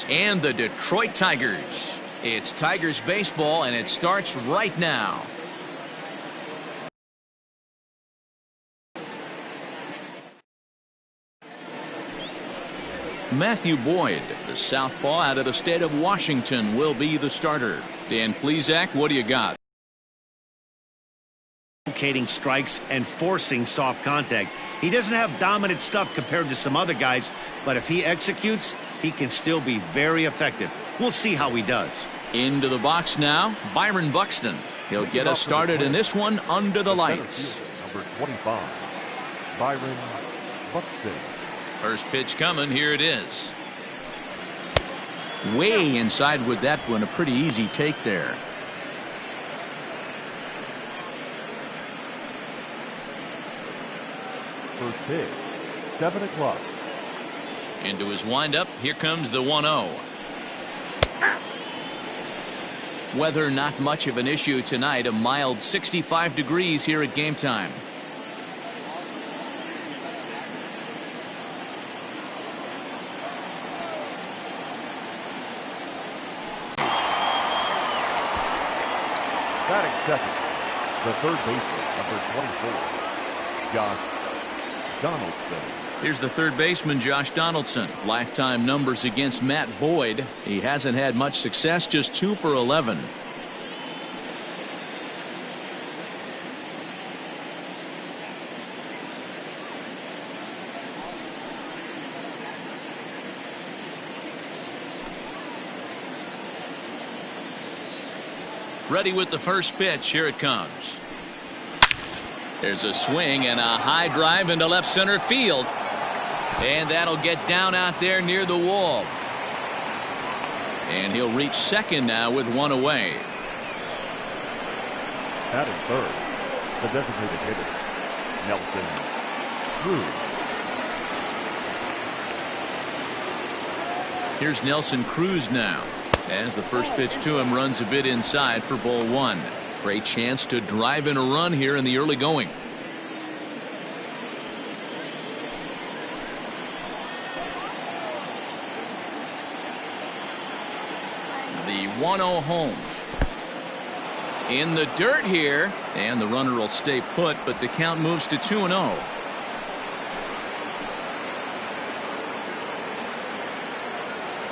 and the Detroit Tigers. It's Tigers baseball, and it starts right now. Matthew Boyd, the southpaw out of the state of Washington, will be the starter. Dan Plesac, what do you got? Locating strikes and forcing soft contact. He doesn't have dominant stuff compared to some other guys, but if he executes, he can still be very effective. We'll see how he does. Into the box now, Byron Buxton. He'll get us started in this one under the lights. Number 25, Byron Buxton. First pitch coming. Here it is. Way inside with that one. A pretty easy take there. First pitch, 7 o'clock. Into his windup. Here comes the 1-0. Weather not much of an issue tonight. A mild 65 degrees here at game time. Batting second, the third baseman, number 24, Josh Donaldson. Here's the third baseman, Josh Donaldson. Lifetime numbers against Matt Boyd. He hasn't had much success, just 2 for 11. Ready with the first pitch. Here it comes. There's a swing and a high drive into left center field. And that'll get down out there near the wall. And he'll reach second now with one away. Batting third, the designated hitter, Nelson Cruz. Here's Nelson Cruz now. As the first pitch to him runs a bit inside for ball one. Great chance to drive in a run here in the early going. The 1-0 home. In the dirt here, and the runner will stay put, but the count moves to 2-0.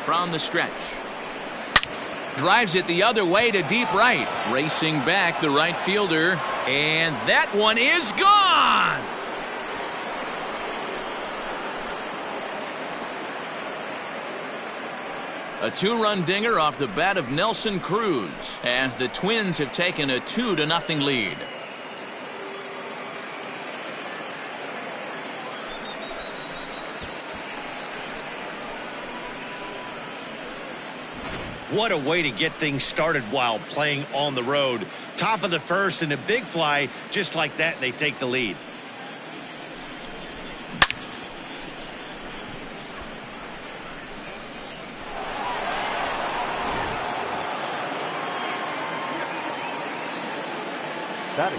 From the stretch. Drives it the other way to deep right. Racing back the right fielder. And that one is gone. A 2-run dinger off the bat of Nelson Cruz as the Twins have taken a 2-0 lead. What a way to get things started while playing on the road. Top of the first and a big fly just like that, and they take the lead.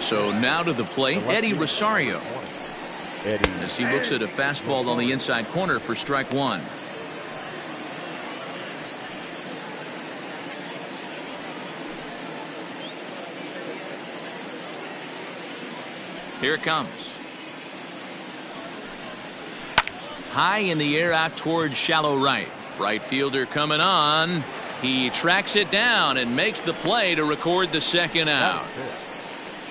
So now to the plate, Eddie Rosario. As he looks at a fastball on the inside corner for strike one. Here it comes. High in the air out towards shallow right. Right fielder coming on. He tracks it down and makes the play to record the second out.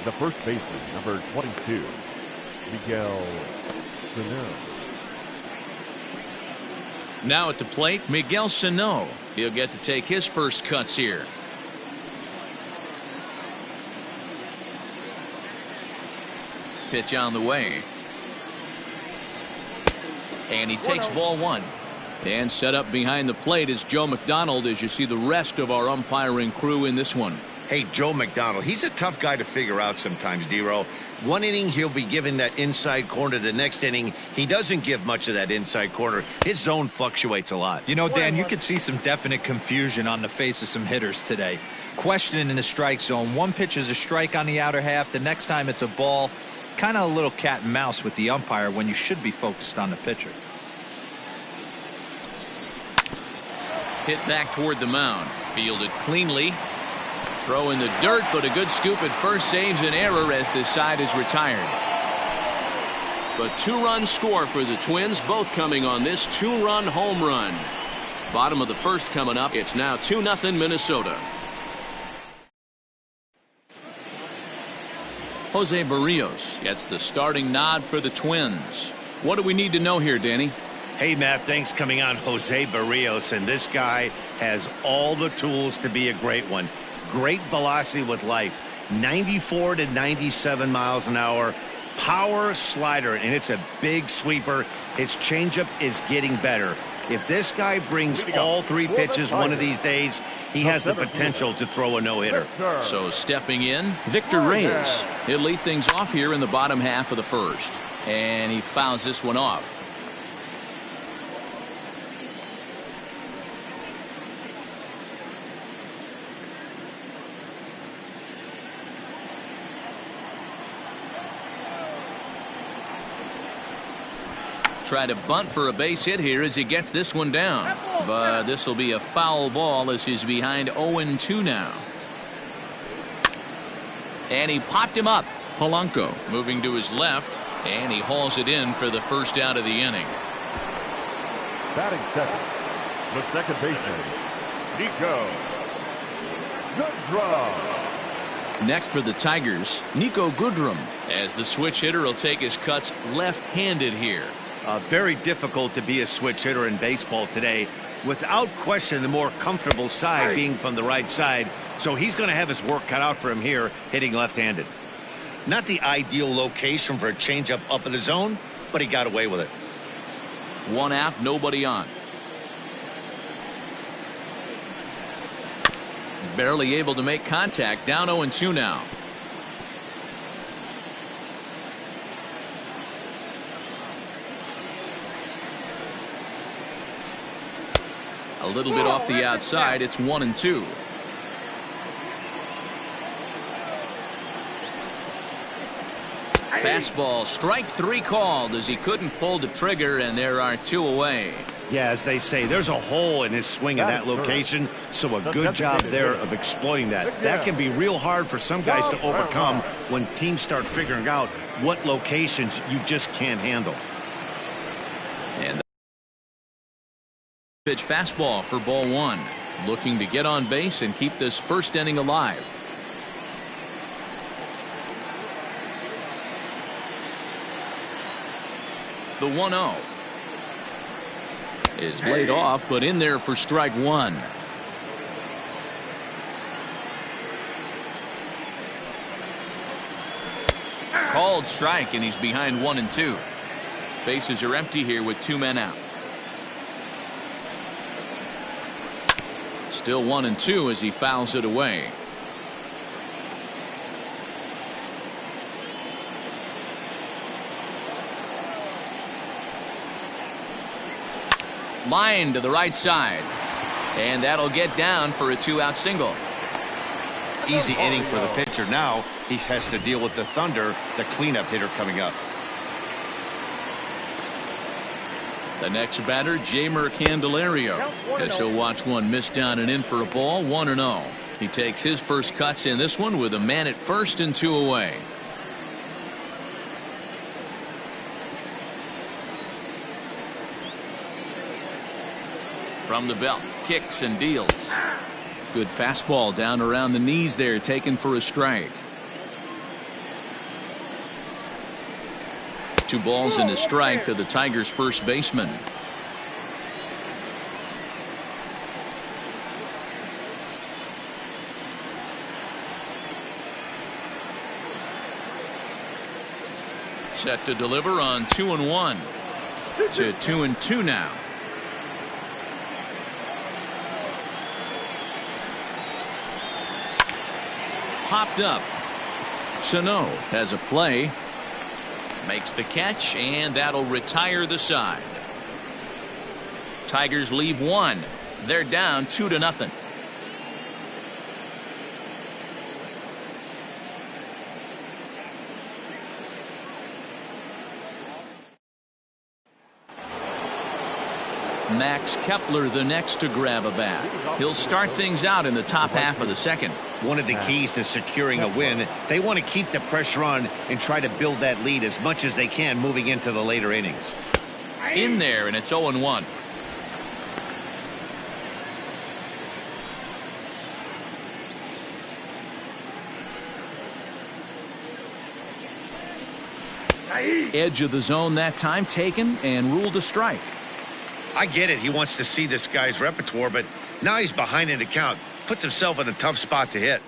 The first baseman, number 22, Miguel Sano. Now at the plate, Miguel Sano. He'll get to take his first cuts here. Pitch on the way. And he takes ball one. And set up behind the plate is Joe McDonald as you see the rest of our umpiring crew in this one. Hey, Joe McDonald, he's a tough guy to figure out sometimes, D-Row. One inning, he'll be given that inside corner. The next inning, he doesn't give much of that inside corner. His zone fluctuates a lot. You know, Dan, you could see some definite confusion on the face of some hitters today. Questioning in the strike zone. One pitch is a strike on the outer half. The next time it's a ball. Kind of a little cat and mouse with the umpire when you should be focused on the pitcher. hit back toward the mound. Fielded cleanly. Throw in the dirt, but a good scoop at first saves an error as this side is retired. But 2-run score for the Twins, both coming on this 2-run home run. Bottom of the first coming up. It's now 2-0 Minnesota. Jose Barrios gets the starting nod for the Twins. What do we need to know here, Danny? Hey, Matt, thanks coming on Jose Barrios, and this guy has all the tools to be a great one. Great velocity with life, 94 to 97 miles an hour, power slider, and it's a big sweeper. His changeup is getting better. If this guy brings all 3 pitches one of these days, he has the potential to throw a no-hitter. So stepping in, Victor Reyes. He'll lead things off here in the bottom half of the first. And he fouls this one off. Try to bunt for a base hit here as he gets this one down. But this will be a foul ball as he's behind 0-2 now. And he popped him up. Polanco moving to his left, and he hauls it in for the first out of the inning. Batting second, the second baseman, Nico Goodrum. Next for the Tigers, Nico Goodrum, as the switch hitter will take his cuts left-handed here. Very difficult to be a switch hitter in baseball today. Without question, the more comfortable side being from the right side. So he's going to have his work cut out for him here, hitting left-handed. Not the ideal location for a changeup up in the zone, but he got away with it. 1 out, nobody on. Barely able to make contact, down 0-2 now. A little bit off the outside. It's 1-2. Fastball, strike 3 called as he couldn't pull the trigger, and there are 2 away. Yeah, as they say, there's a hole in his swing in that location, so a good job there of exploiting that. That can be real hard for some guys to overcome when teams start figuring out what locations you just can't handle. And the pitch fastball for ball 1. Looking to get on base and keep this first inning alive. The 1-0 is laid off, but in there for strike 1. Called strike, and he's behind 1-2. Bases are empty here with 2 men out. Still 1-2 as he fouls it away. Line to the right side, and that'll get down for a 2-out single. Easy inning for the pitcher. Now he has to deal with the Thunder, the cleanup hitter coming up. The next batter, Jeimer Candelario, as he'll watch one miss down and in for a ball. 1-0. He takes his first cuts in this one with a man at first and 2 away. From the belt, kicks and deals. Good fastball down around the knees there, taken for a strike. 2 balls and a strike to the Tigers' first baseman. Set to deliver on 2-1 to 2-2 now. Popped up. Sano has a play. Makes the catch, and that'll retire the side. Tigers leave 1. They're down 2-0. Max Kepler the next to grab a bat. He'll start things out in the top half of the second. One of the keys to securing a win, they want to keep the pressure on and try to build that lead as much as they can moving into the later innings. In there, and it's 0-1. Edge of the zone that time taken and ruled a strike. I get it. He wants to see this guy's repertoire, but now he's behind in the count. Puts himself in a tough spot to hit.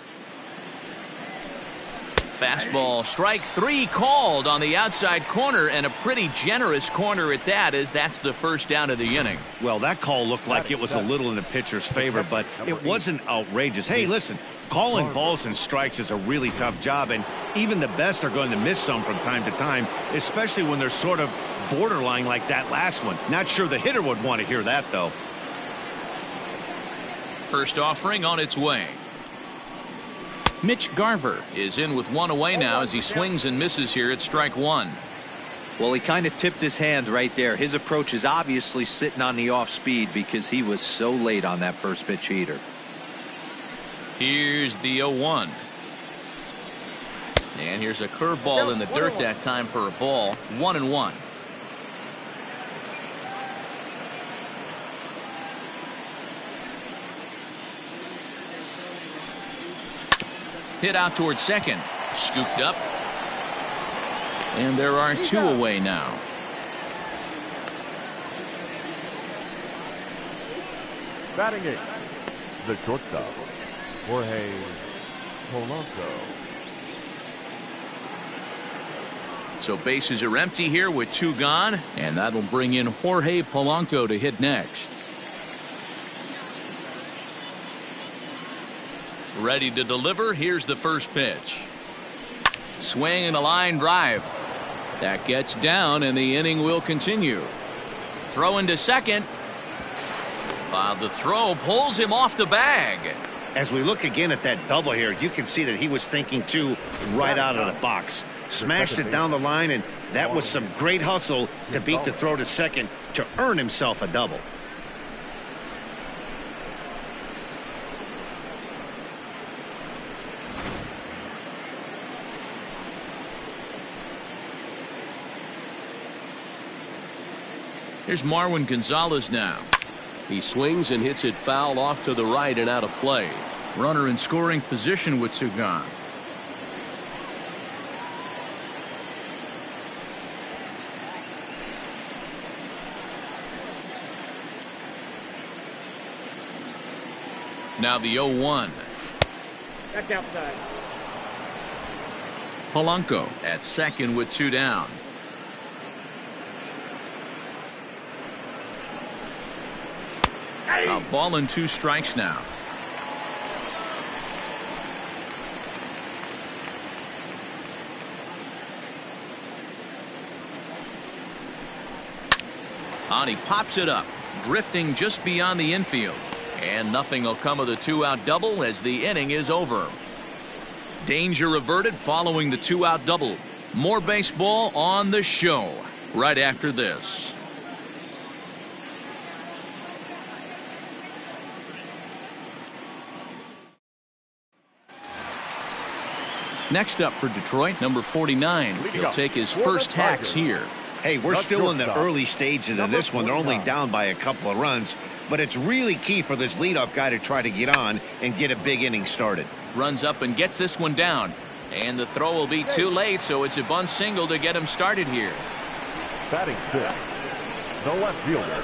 Fastball, strike 3 called on the outside corner, and a pretty generous corner at that, as that's the first down of the inning. Well, that call looked like it was a little in the pitcher's favor, but it wasn't outrageous. Hey, listen, calling balls and strikes is a really tough job, and even the best are going to miss some from time to time, especially when they're sort of borderline like that last one. Not sure the hitter would want to hear that, though. First offering on its way. Mitch Garver is in with one away now as he swings and misses here at strike 1. Well, he kind of tipped his hand right there. His approach is obviously sitting on the off speed because he was so late on that first pitch heater. Here's the 0-1. And here's a curveball in the dirt that time for a ball. 1-1. Hit out towards second. Scooped up. And there are 2 away now. Batting 8, the shortstop, Jorge Polanco. So bases are empty here with 2 gone, and that'll bring in Jorge Polanco to hit next. Ready to deliver. Here's the first pitch. Swing and a line drive. That gets down, and the inning will continue. Throw into second. The throw pulls him off the bag. As we look again at that double here, you can see that he was thinking too right out of the box. Smashed it down the line, and that was some great hustle to beat the throw to second to earn himself a double. Here's Marwin Gonzalez now. He swings and hits it foul off to the right and out of play. Runner in scoring position with 2 gone. Now the 0-1. Back outside. Polanco at second with 2 down. A ball and 2 strikes now. And he pops it up, drifting just beyond the infield. And nothing will come of the 2-out double as the inning is over. Danger averted following the 2-out double. More baseball on the show right after this. Next up for Detroit, number 49. He'll take his first hacks here. Hey, we're still in the early stages of this one. They're only down by a couple of runs, but it's really key for this leadoff guy to try to get on and get a big inning started. Runs up and gets this one down. And the throw will be too late, so it's a bunt single to get him started here. Batting 6, the left fielder,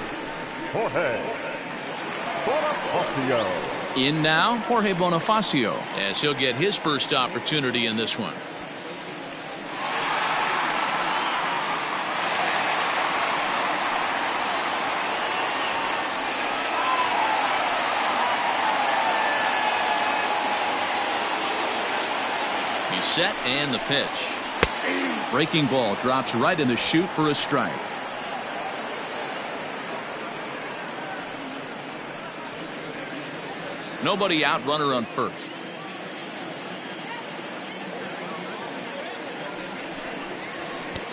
Jorge Bonifacio. In now, Jorge Bonifacio, as he'll get his first opportunity in this one. He's set and the pitch. Breaking ball drops right in the chute for a strike. Nobody out, runner on first.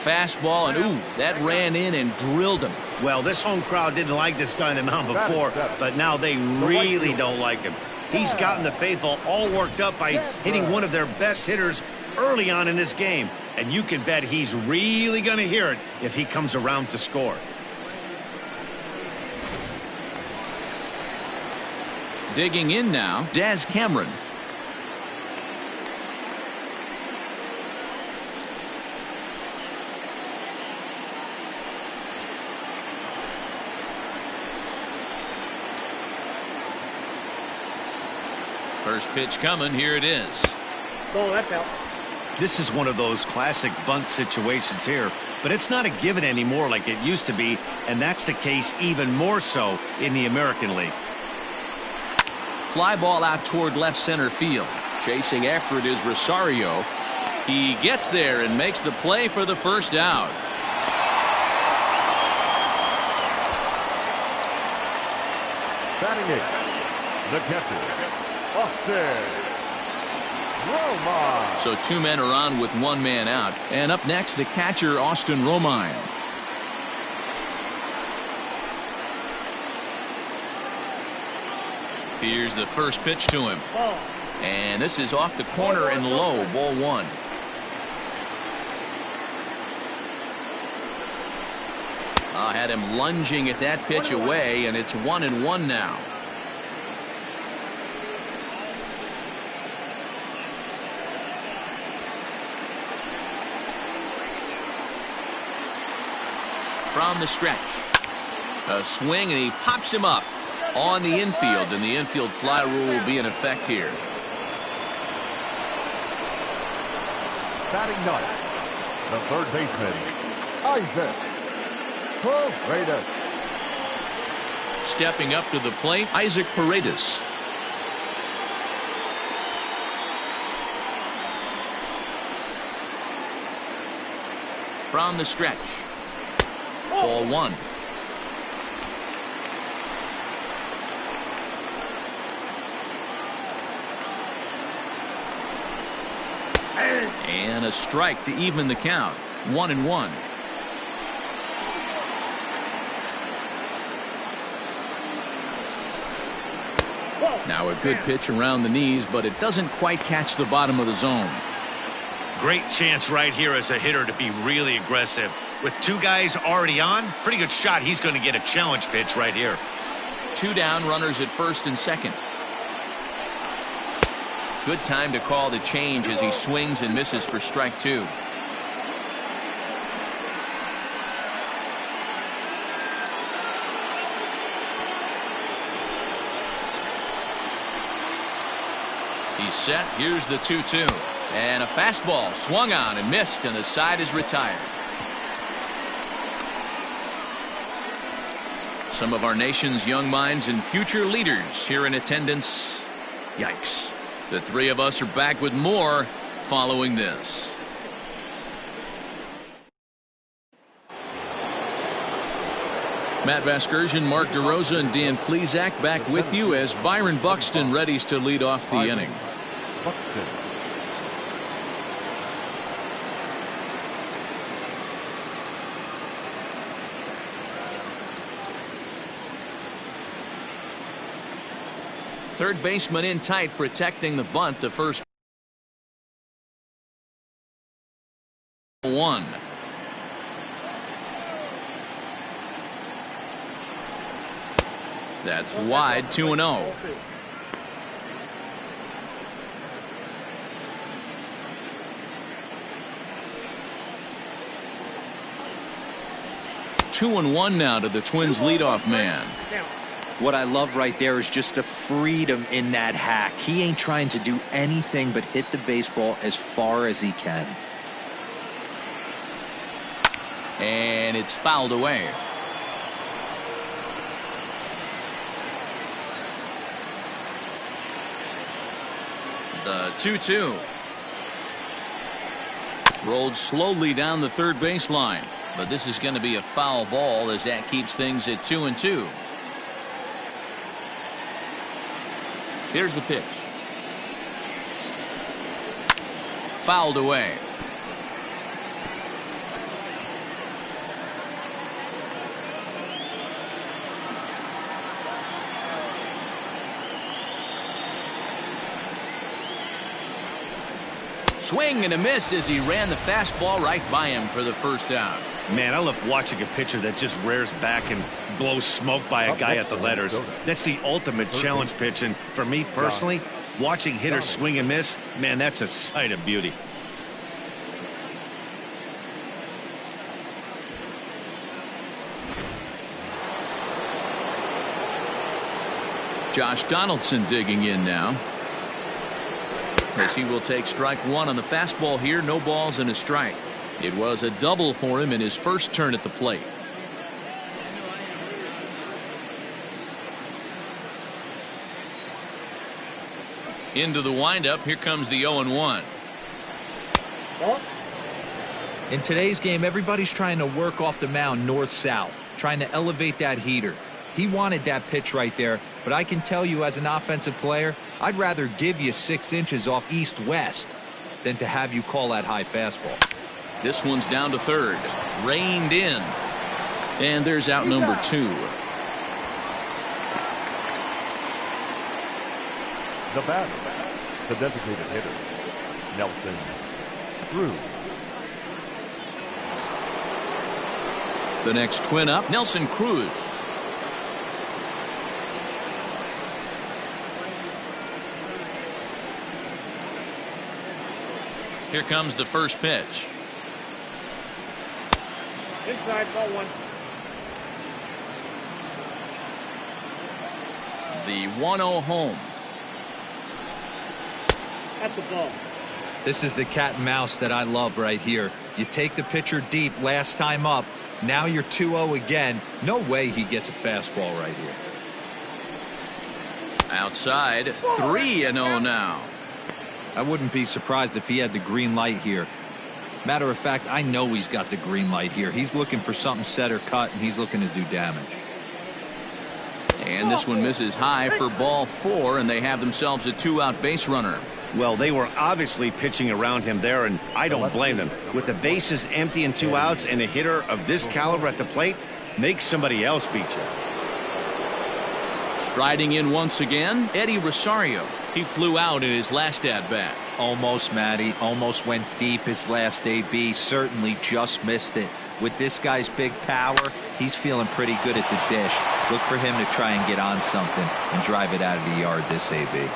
Fastball, and ooh, that ran in and drilled him. Well, this home crowd didn't like this guy on the mound before, but now they really don't like him. He's gotten the faithful all worked up by hitting one of their best hitters early on in this game, and you can bet he's really going to hear it if he comes around to score. Digging in now, Daz Cameron. First pitch coming. Here it is. Oh, that's out. This is one of those classic bunt situations here, but it's not a given anymore like it used to be, and that's the case even more so in the American League. Fly ball out toward left center field. Chasing after it is Rosario. He gets there and makes the play for the first out. Batting eighth, the catcher, Austin Romine. So 2 men are on with 1 man out. And up next, the catcher, Austin Romine. Here's the first pitch to him. Ball. And this is off the corner and low. Ball 1. Had him lunging at that pitch away, and it's 1-1 now. From the stretch. A swing, and he pops him up on the infield, and the infield fly rule will be in effect here. Batting ninth, the third baseman, Isaac Paredes. Stepping up to the plate, Isaac Paredes. From the stretch. Ball 1. And a strike to even the count. 1-1. Now a good pitch around the knees, but it doesn't quite catch the bottom of the zone. Great chance right here as a hitter to be really aggressive. With 2 guys already on, pretty good shot. He's going to get a challenge pitch right here. 2 down, runners at first and second. Good time to call the change as he swings and misses for strike 2. He's set. Here's the 2-2. And a fastball swung on and missed, and the side is retired. Some of our nation's young minds and future leaders here in attendance. Yikes. The 3 of us are back with more following this. Matt Vasgersian, Mark DeRosa, and Dan Plesac back with you as Byron Buxton readies to lead off the inning. Buxton. Third baseman in tight, protecting the bunt. The first 1. That's wide. 2-0. Two and 1 now to the Twins leadoff man. What I love right there is just the freedom in that hack. He ain't trying to do anything but hit the baseball as far as he can. And it's fouled away. The 2-2. Rolled slowly down the third baseline. But this is going to be a foul ball as that keeps things at 2-2. Here's the pitch. Fouled away. Swing and a miss as he ran the fastball right by him for the first out. Man, I love watching a pitcher that just rears back and blows smoke by a guy at the letters. That's the ultimate challenge pitch, and for me personally, watching hitters swing and miss, man, that's a sight of beauty. Josh Donaldson digging in now, as he will take strike one on the fastball here. No balls and a strike. It was a double for him in his first turn at the plate. Into the windup. Here comes the 0-1. In today's game, everybody's trying to work off the mound north-south, trying to elevate that heater. He wanted that pitch right there, but I can tell you as an offensive player, I'd rather give you 6 inches off east-west than to have you call that high fastball. This one's down to third. Reined in. And there's out number 2. The batter, the designated hitter, Nelson Cruz. The next twin up, Nelson Cruz. Here comes the first pitch. Inside, ball 1. The 1-0 home. That's the ball. This is the cat and mouse that I love right here. You take the pitcher deep last time up. Now you're 2-0 again. No way he gets a fastball right here. Outside, 3-0 now. I wouldn't be surprised if he had the green light here. Matter of fact, I know he's got the green light here. He's looking for something set or cut, and he's looking to do damage. And this one misses high for ball 4, and they have themselves a 2-out base runner. Well, they were obviously pitching around him there, and I don't blame them. With the bases empty and 2 outs, and a hitter of this caliber at the plate, make somebody else beat you. Striding in once again, Eddie Rosario. He flew out in his last at-bat. Almost, Matty. Almost went deep his last AB. Certainly just missed it. With this guy's big power, he's feeling pretty good at the dish. Look for him to try and get on something and drive it out of the yard this AB.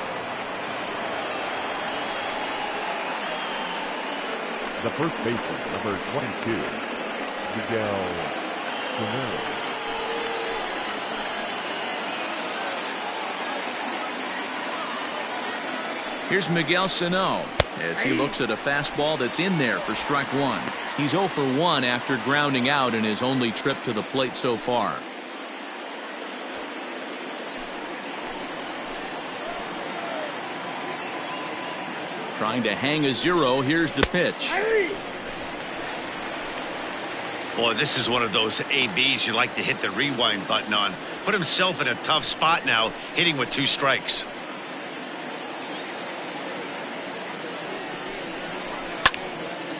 The first baseman, number 22, Miguel Sano. Here's Miguel Sano as he looks at a fastball that's in there for strike 1. He's 0 for 1 after grounding out in his only trip to the plate so far. Trying to hang a 0. Here's the pitch. Boy, this is one of those ABs you like to hit the rewind button on. Put himself in a tough spot now, hitting with 2 strikes.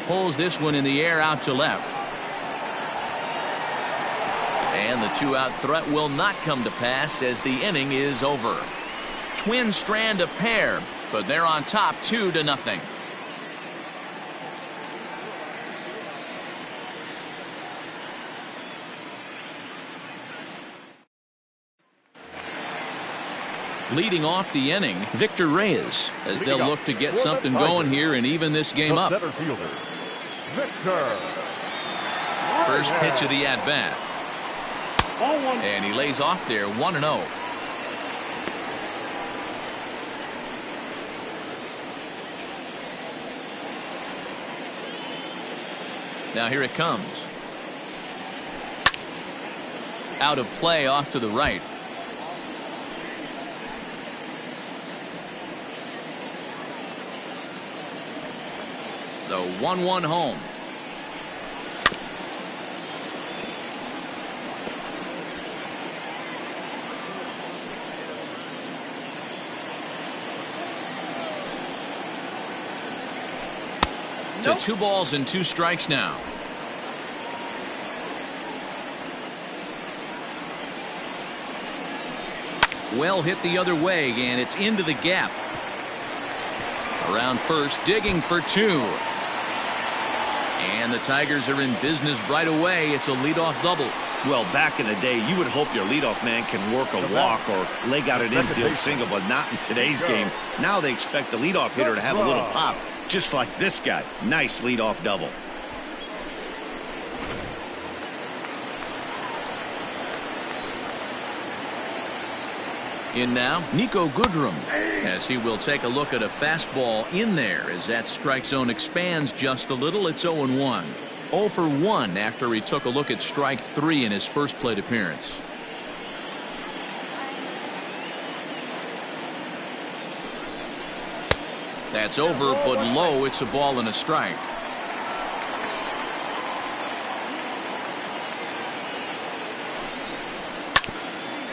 Pulls this one in the air out to left. And the 2-out threat will not come to pass as the inning is over. Twins strand a pair, but they're on top 2-0. Leading off the inning, Victor Reyes, as they'll look to get something going here and even this game up. Center fielder, Victor. First pitch of the at-bat. Ball 1. And he lays off there, 1-0. Now here it comes. Out of play off to the right. The 1-1 home. To 2 balls and 2 strikes now. Well hit the other way, and it's into the gap. Around first, digging for 2. And the Tigers are in business right away. It's a leadoff double. Well, back in the day, you would hope your leadoff man can work a walk or leg out an infield single, but not in today's game. Now they expect the leadoff hitter to have a little pop, just like this guy. Nice leadoff double. In now, Niko Goodrum, as he will take a look at a fastball in there as that strike zone expands just a little. It's 0-1. 0 for 1 after he took a look at strike 3 in his first plate appearance. That's over, but low. It's a ball and a strike.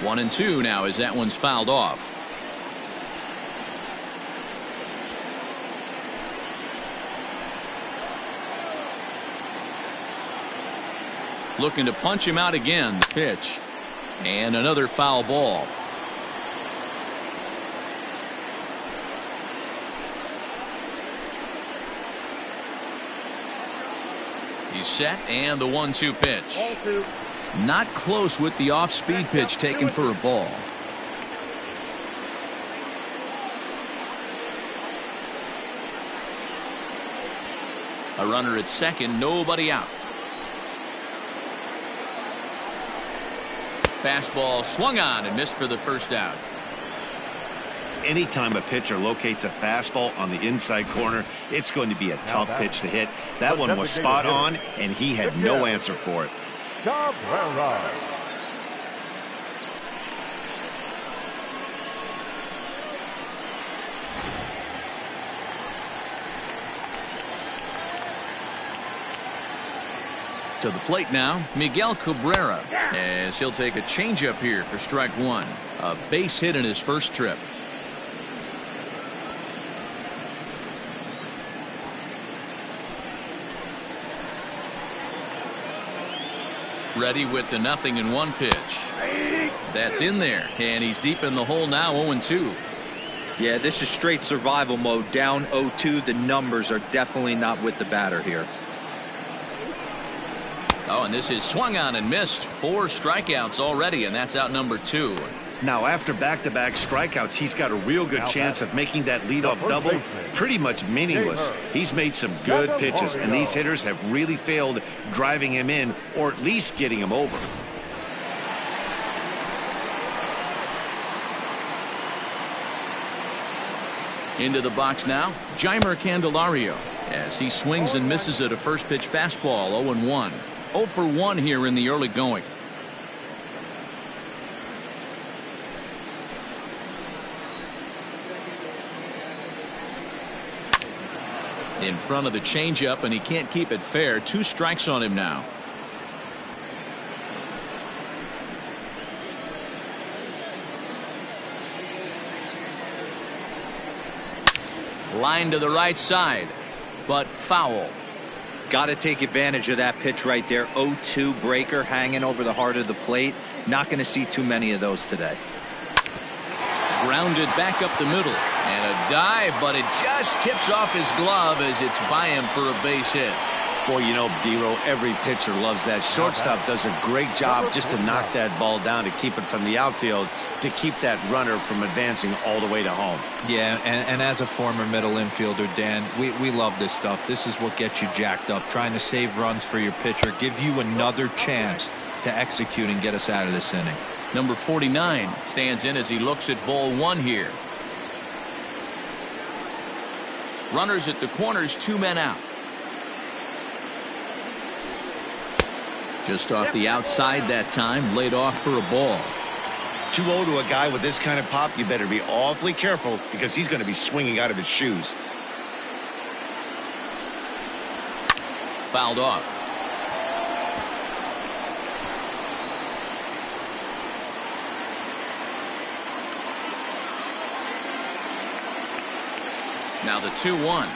1-2 now as that one's fouled off. Looking to punch him out again. Pitch. And another foul ball. He's set, and the 1-2 pitch. Ball 2. Not close with the off-speed pitch taken for a ball. A runner at second, nobody out. Fastball swung on and missed for the first out. Anytime a pitcher locates a fastball on the inside corner, it's going to be a tough pitch to hit. That one was spot on, and he had no answer for it. Cabrera. To the plate now, Miguel Cabrera, as he'll take a changeup here for strike 1. A base hit in his first trip. Ready with the 0-1 pitch. That's in there, and he's deep in the hole now. 0-2. Yeah, this is straight survival mode. Down 0-2. The numbers are definitely not with the batter here. Oh, and this is swung on and missed. 4 strikeouts already, and that's out number 2. Now, after back-to-back strikeouts, he's got a real good chance of making that leadoff double pretty much meaningless. He's made some good pitches, and these hitters have really failed driving him in or at least getting him over. Into the box now, Jeimer Candelario, as he swings and misses at a first pitch fastball. 0-1. 0 for 1 here in the early going. In front of the changeup, and he can't keep it fair. 2 strikes on him now. Line to the right side, but foul. Got to take advantage of that pitch right there. 0-2 breaker hanging over the heart of the plate. Not going to see too many of those today. Grounded back up the middle, and a dive, but it just tips off his glove as it's by him for a base hit. Boy, you know, D-Row, every pitcher loves that. Shortstop does a great job just to knock that ball down, to keep it from the outfield, to keep that runner from advancing all the way to home. Yeah, and as a former middle infielder, Dan, we love this stuff. This is what gets you jacked up, trying to save runs for your pitcher, give you another chance to execute and get us out of this inning. Number 49 stands in as he looks at ball 1 here. Runners at the corners, 2 men out. Just off the outside that time, laid off for a ball. 2-0 to a guy with this kind of pop, you better be awfully careful, because he's going to be swinging out of his shoes. Fouled off. Now the 2-1.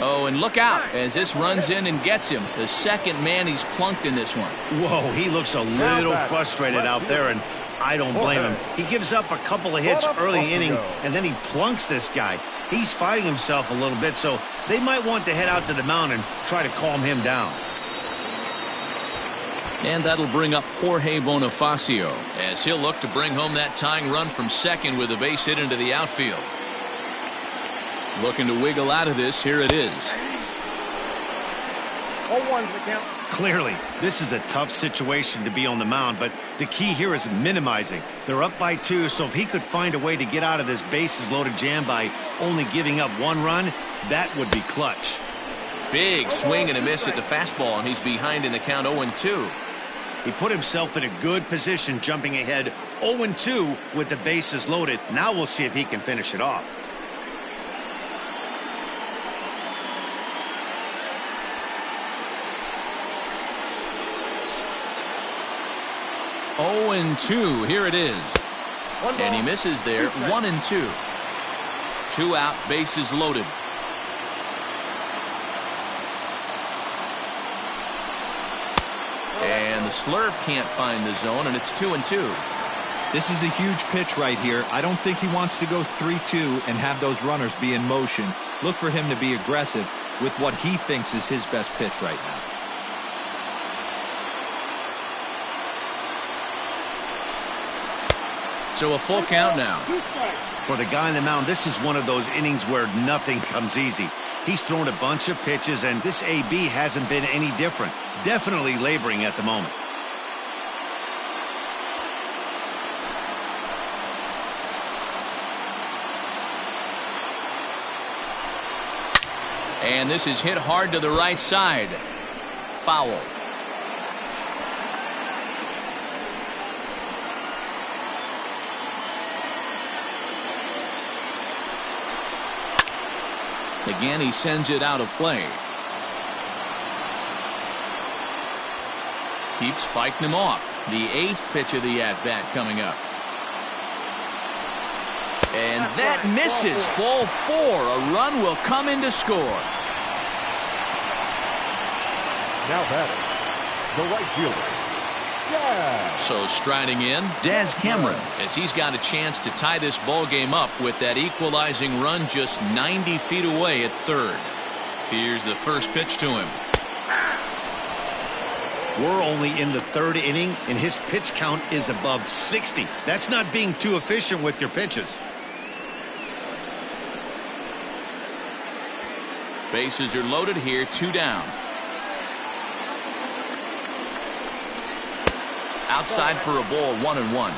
Oh, and look out as this runs in and gets him. The second man he's plunked in this one. Whoa, he looks a little frustrated out there, and I don't blame him. He gives up a couple of hits early inning, and then he plunks this guy. He's fighting himself a little bit, so they might want to head out to the mound and try to calm him down. And that'll bring up Jorge Bonifacio as he'll look to bring home that tying run from second with a base hit into the outfield. Looking to wiggle out of this. Here it is. 0-1's the count. Clearly, this is a tough situation to be on the mound, but the key here is minimizing. They're up by 2, so if he could find a way to get out of this bases loaded jam by only giving up 1 run, that would be clutch. Big swing and a miss at the fastball, and he's behind in the count 0-2. He put himself in a good position jumping ahead 0-2 with the bases loaded. Now we'll see if he can finish it off. Oh, and 2. Here it is. And he misses there. 1-2. 2 out, bases loaded. And the slurve can't find the zone, and it's 2-2. This is a huge pitch right here. I don't think he wants to go 3-2 and have those runners be in motion. Look for him to be aggressive with what he thinks is his best pitch right now. So a full count now. For the guy on the mound, this is one of those innings where nothing comes easy. He's thrown a bunch of pitches, and this AB hasn't been any different. Definitely laboring at the moment. And this is hit hard to the right side. Foul. Again, he sends it out of play. Keeps fighting him off. The 8th pitch of the at-bat coming up. And that misses. Ball 4. A run will come in to score. Now batting, the right fielder, Daz. So striding in, Daz Cameron, as he's got a chance to tie this ball game up with that equalizing run just 90 feet away at third. Here's the first pitch to him. We're only in the 3rd inning, and his pitch count is above 60. That's not being too efficient with your pitches. Bases are loaded here, 2 down. Outside for a ball, 1-1.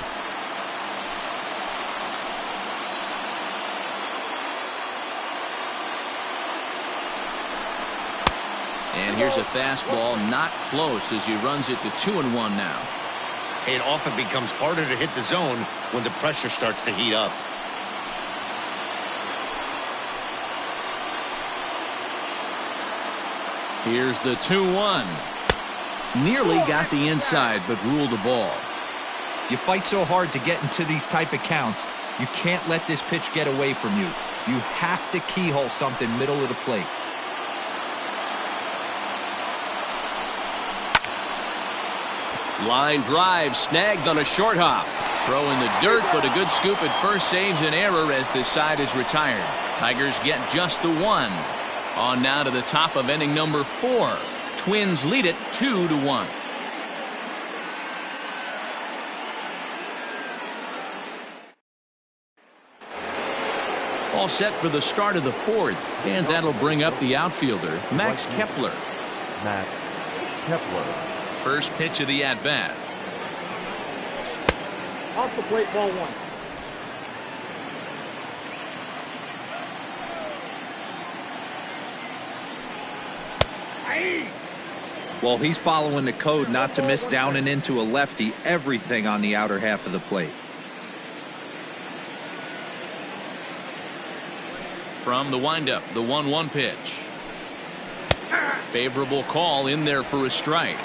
And here's a fastball, not close, as he runs it to 2-1 now. It often becomes harder to hit the zone when the pressure starts to heat up. Here's the 2-1. Nearly got the inside, but ruled a ball. You fight so hard to get into these type of counts, you can't let this pitch get away from you. You have to keyhole something middle of the plate. Line drive snagged on a short hop. Throw in the dirt, but a good scoop at first saves an error as this side is retired. Tigers get just the 1. On now to the top of inning number 4. Twins lead it 2-1. All set for the start of the 4th, and that'll bring up the outfielder, Max Kepler. Max Kepler. First pitch of the at-bat. Off the plate, ball 1. Well, he's following the code not to miss down and into a lefty, everything on the outer half of the plate. From the windup, the 1-1 pitch. Favorable call in there for a strike.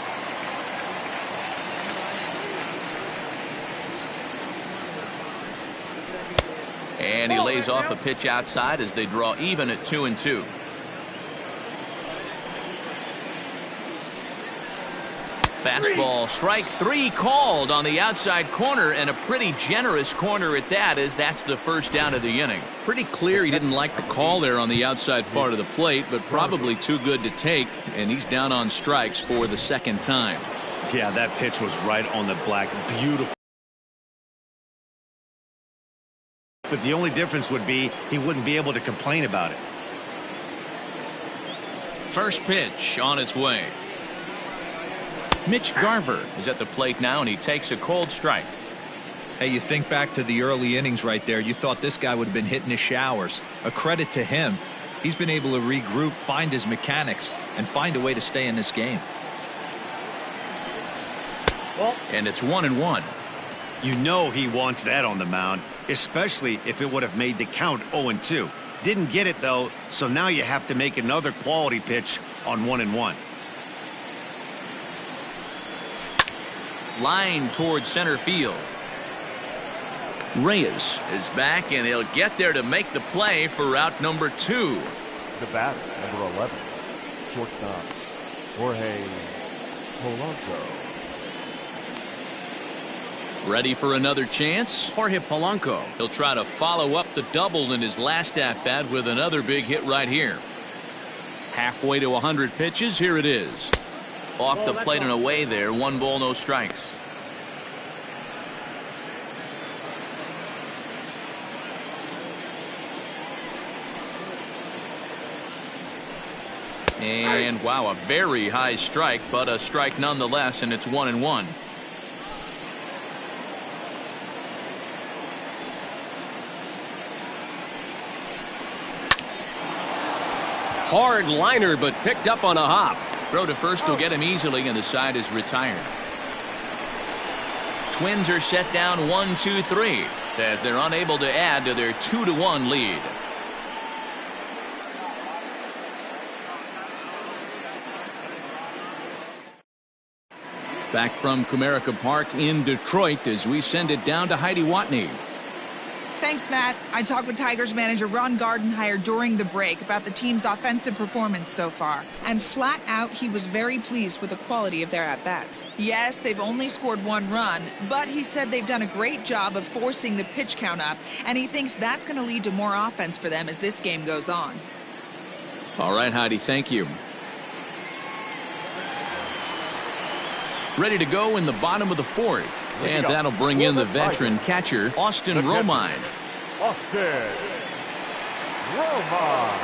And he lays off a pitch outside as they draw even at 2-2. Fastball, strike three called on the outside corner, and a pretty generous corner at that, as that's the first down of the inning. Pretty clear he didn't like the call there on the outside part of the plate, but probably too good to take, and he's down on strikes for the second time. Yeah, that pitch was right on the black. Beautiful. But the only difference would be he wouldn't be able to complain about it. First pitch on its way. Mitch Garver is at the plate now, and he takes a cold strike. Hey, you think back to the early innings right there. You thought this guy would have been hitting his showers. A credit to him. He's been able to regroup, find his mechanics, and find a way to stay in this game. And it's 1-1. You know he wants that on the mound, especially if it would have made the count 0-2. Didn't get it, though, so now you have to make another quality pitch on 1-1. Line towards center field. Reyes is back, and he'll get there to make the play for route number 2. The batter, number 11, shortstop, Jorge Polanco. Ready for another chance? Jorge Polanco. He'll try to follow up the double in his last at-bat with another big hit right here. Halfway to 100 pitches. Here it is. Off the plate and away there. 1 ball, no strikes. And wow, a very high strike, but a strike nonetheless, and it's 1-1. Hard liner, but picked up on a hop. Throw to first will get him easily, and the side is retired. Twins are set down 1-2-3 as they're unable to add to their 2-1 lead. Back from Comerica Park in Detroit as we send it down to Heidi Watney. Thanks, Matt. I talked with Tigers manager Ron Gardenhire during the break about the team's offensive performance so far. And flat out, he was very pleased with the quality of their at-bats. Yes, they've only scored 1 run, but he said they've done a great job of forcing the pitch count up, and he thinks that's going to lead to more offense for them as this game goes on. All right, Heidi, thank you. Ready to go in the bottom of the 4th. And that'll bring in the veteran catcher, Austin Romine. Austin Romine.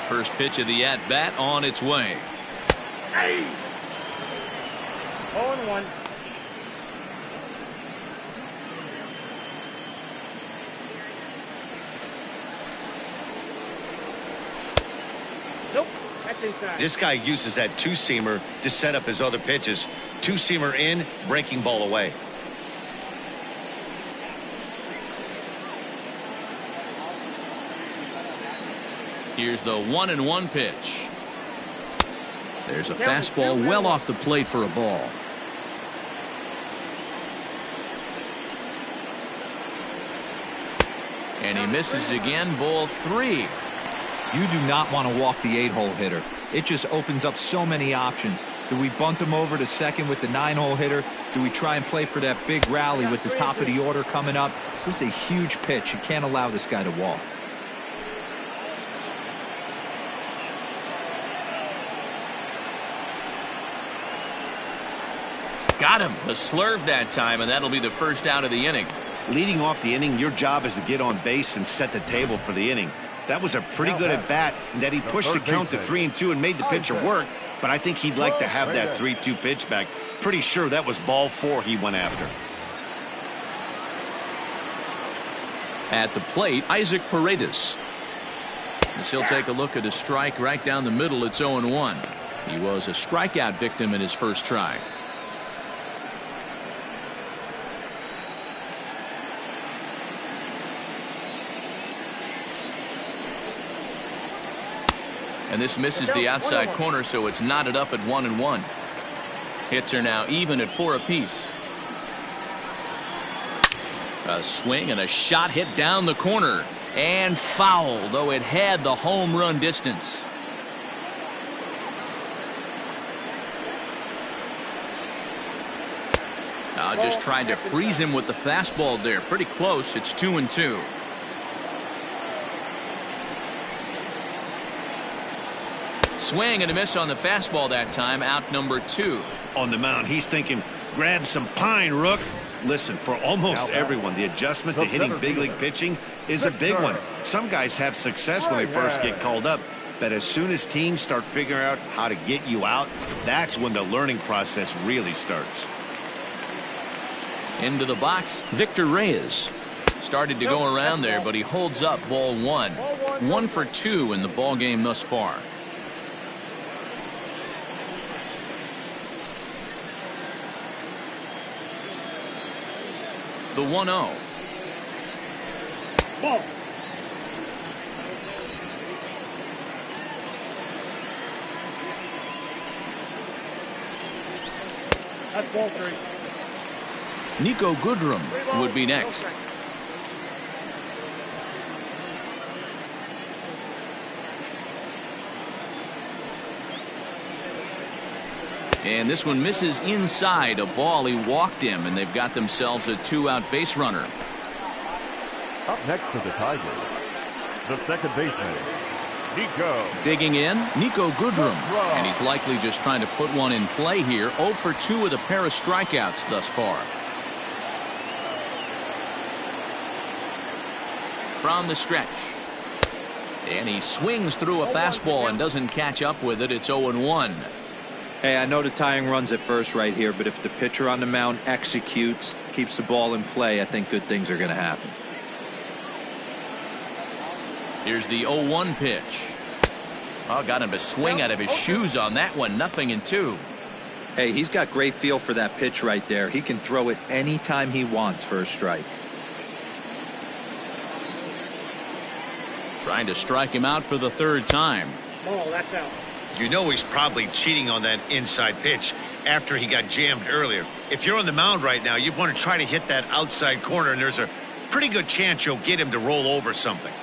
First pitch of the at-bat on its way. 0-1. Nope. That's inside. This guy uses that two-seamer to set up his other pitches. Two-seamer in, breaking ball away. Here's the 1-1 pitch. There's a fastball well off the plate for a ball. And he misses again, ball 3. You do not want to walk the 8-hole hitter. It just opens up so many options. Do we bunt him over to second with the 9-hole hitter? Do we try and play for that big rally with the top of the order coming up? This is a huge pitch. You can't allow this guy to walk. Got him. A slurve that time, and that'll be the first out of the inning. Leading off the inning, your job is to get on base and set the table for the inning. That was a pretty good at bat, and that he pushed the count to 3-2 and made the pitcher work. But I think he'd like to have that 3-2 pitch back. Pretty sure that was ball 4 he went after. At the plate, Isaac Paredes. As he'll take a look at a strike right down the middle. It's 0-1. He was a strikeout victim in his first try. And this misses the outside corner, so it's knotted up at 1-1. Hits are now even at 4 apiece. A swing and a shot hit down the corner. And foul, though it had the home run distance. Just tried to freeze him with the fastball there. Pretty close. It's 2-2. Swing and a miss on the fastball that time. Out number 2. On the mound, he's thinking, grab some pine, Rook. Listen, for almost everyone, the adjustment to hitting big league pitching is a big one. Some guys have success when they first get called up, but as soon as teams start figuring out how to get you out, that's when the learning process really starts. Into the box, Victor Reyes. Started to go around there, but he holds up. Ball 1. 1 for 2 in the ball game thus far. The 1-0. Ball. That's ball 3. Niko Goodrum would be next. And this one misses inside. A ball. He walked him, and they've got themselves a 2-out base runner. Up next to the Tigers, the second baseman, Niko. Digging in, Niko Goodrum. And he's likely just trying to put one in play here. 0 for 2 with a pair of strikeouts thus far. From the stretch. And he swings through a fastball and doesn't catch up with it. It's 0-1. Hey, I know the tying runs at first right here, but if the pitcher on the mound executes, keeps the ball in play, I think good things are going to happen. Here's the 0-1 pitch. Oh, got him to swing out of his shoes on that one. 0-2. Hey, he's got great feel for that pitch right there. He can throw it anytime he wants for a strike. Trying to strike him out for the 3rd time. Ball, that's out. You know he's probably cheating on that inside pitch after he got jammed earlier. If you're on the mound right now, you want to try to hit that outside corner, and there's a pretty good chance you'll get him to roll over something.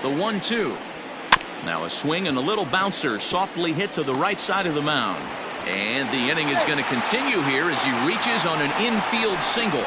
The 1-2. Now a swing and a little bouncer softly hit to the right side of the mound. And the inning is going to continue here as he reaches on an infield single.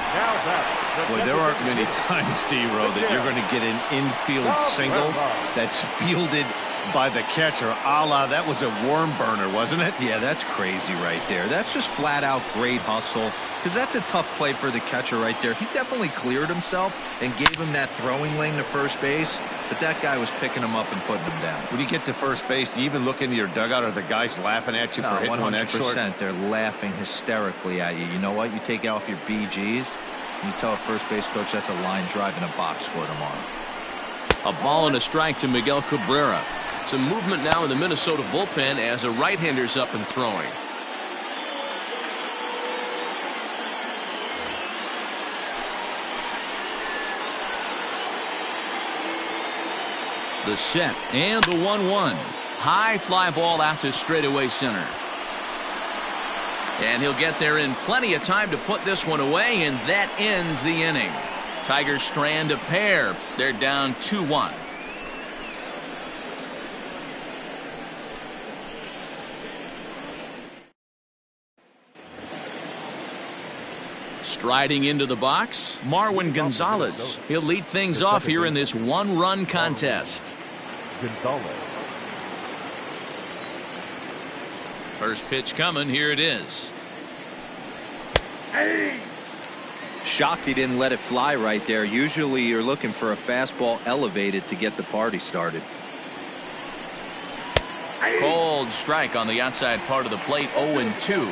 Boy, there aren't many times, D-Row, that you're going to get an infield single that's fielded by the catcher, a la that was a worm burner, wasn't it? Yeah, that's crazy right there. That's just flat out great hustle, because that's a tough play for the catcher right there. He definitely cleared himself and gave him that throwing lane to first base, but that guy was picking him up and putting him down. When you get to first base, do you even look into your dugout? Are the guys laughing at you for hitting one that short? 100%. They're laughing hysterically at you. You know what? You take off your BGs, and you tell a first base coach that's a line drive in a box score tomorrow. A ball and a strike to Miguel Cabrera. Some movement now in the Minnesota bullpen as a right-hander's up and throwing. The set and the 1-1. High fly ball out to straightaway center. And he'll get there in plenty of time to put this one away, and that ends the inning. Tigers strand a pair. They're down 2-1. Striding into the box, Marwin Gonzalez. He'll lead things off here in this one-run contest. Gonzalez. First pitch coming. Here it is. Shocked he didn't let it fly right there. Usually you're looking for a fastball elevated to get the party started. Cold strike on the outside part of the plate. 0-2.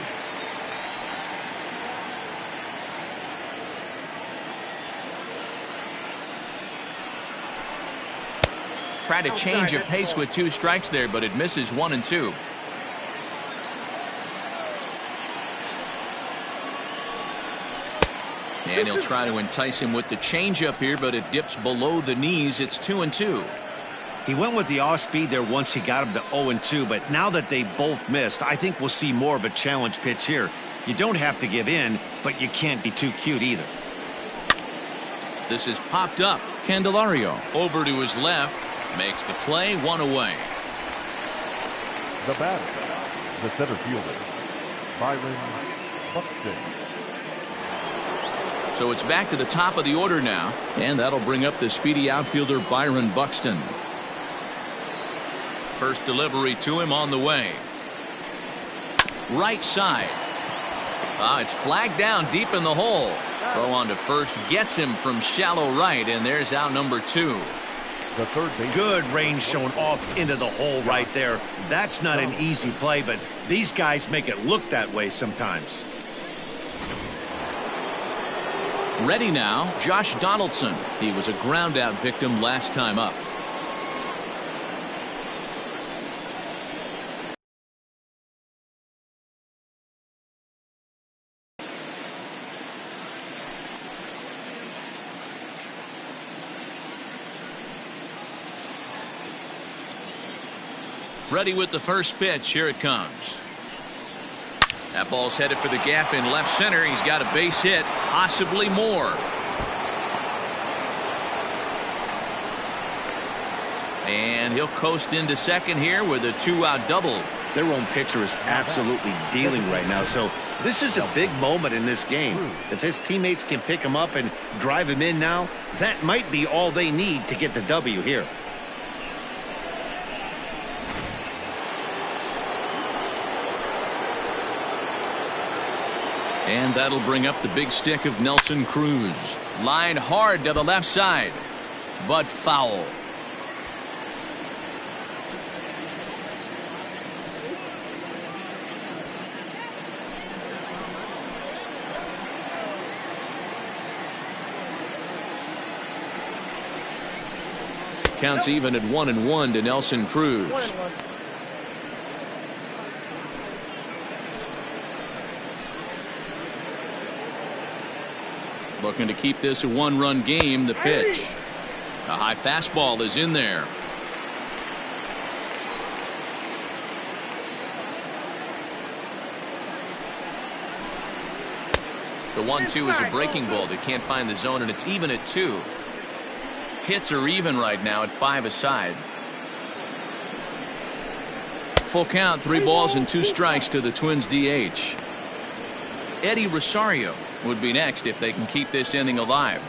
Try to change your pace with 2 strikes there, but it misses. 1-2. And he'll try to entice him with the changeup here, but it dips below the knees. It's 2-2. He went with the off speed there once he got him to 0-2, but now that they both missed, I think we'll see more of a challenge pitch here. You don't have to give in, but you can't be too cute either. This is popped up. Candelario over to his left. Makes the play. 1 away. The batter, the center fielder, Byron Buxton. So it's back to the top of the order now, and that'll bring up the speedy outfielder Byron Buxton. First delivery to him on the way. Right side. It's flagged down deep in the hole. Throw on to first gets him from shallow right, and there's out number 2. The third base. Good range shown off into the hole right there. That's not an easy play, but these guys make it look that way sometimes. Ready now, Josh Donaldson. He was a ground out victim last time up. Ready with the first pitch. Here it comes. That ball's headed for the gap in left center. He's got a base hit, possibly more. And he'll coast into second here with a 2-out double. Their own pitcher is absolutely dealing right now, so this is a big moment in this game. If his teammates can pick him up and drive him in now, that might be all they need to get the W here. And that'll bring up the big stick of Nelson Cruz. Line hard to the left side, but foul. Counts even at 1-1 to Nelson Cruz. Looking to keep this a 1-run game. The pitch. A high fastball is in there. The 1-2 is a breaking ball that can't find the zone, and it's even at 2. Hits are even right now at 5 aside. Full count, 3 balls and 2 strikes to the Twins DH. Eddie Rosario would be next if they can keep this inning alive.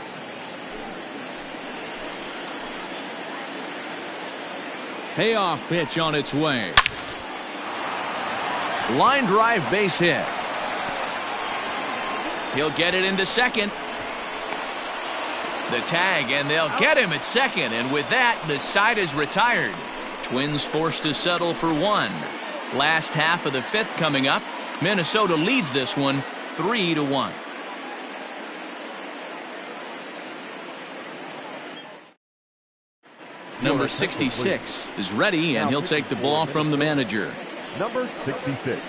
Payoff pitch on its way. Line drive base hit. He'll get it into second. The tag, and they'll get him at second, and with that the side is retired. Twins forced to settle for 1. Last half of the 5th coming up. Minnesota leads this one 3-1. Number 66 is ready, and he'll take the ball from the manager. Number 66.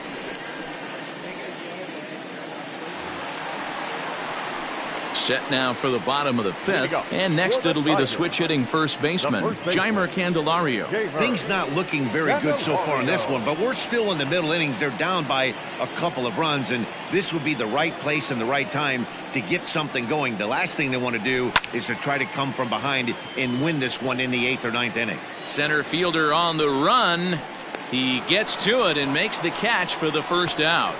Set now for the bottom of the 5th, and next it'll be the switch hitting first baseman, Jeimer Candelario. Things not looking very good so far in this one, but we're still in the middle innings. They're down by a couple of runs, and this would be the right place and the right time to get something going. The last thing they want to do is to try to come from behind and win this one in the 8th or 9th inning. Center fielder on the run. He gets to it and makes the catch for the first out.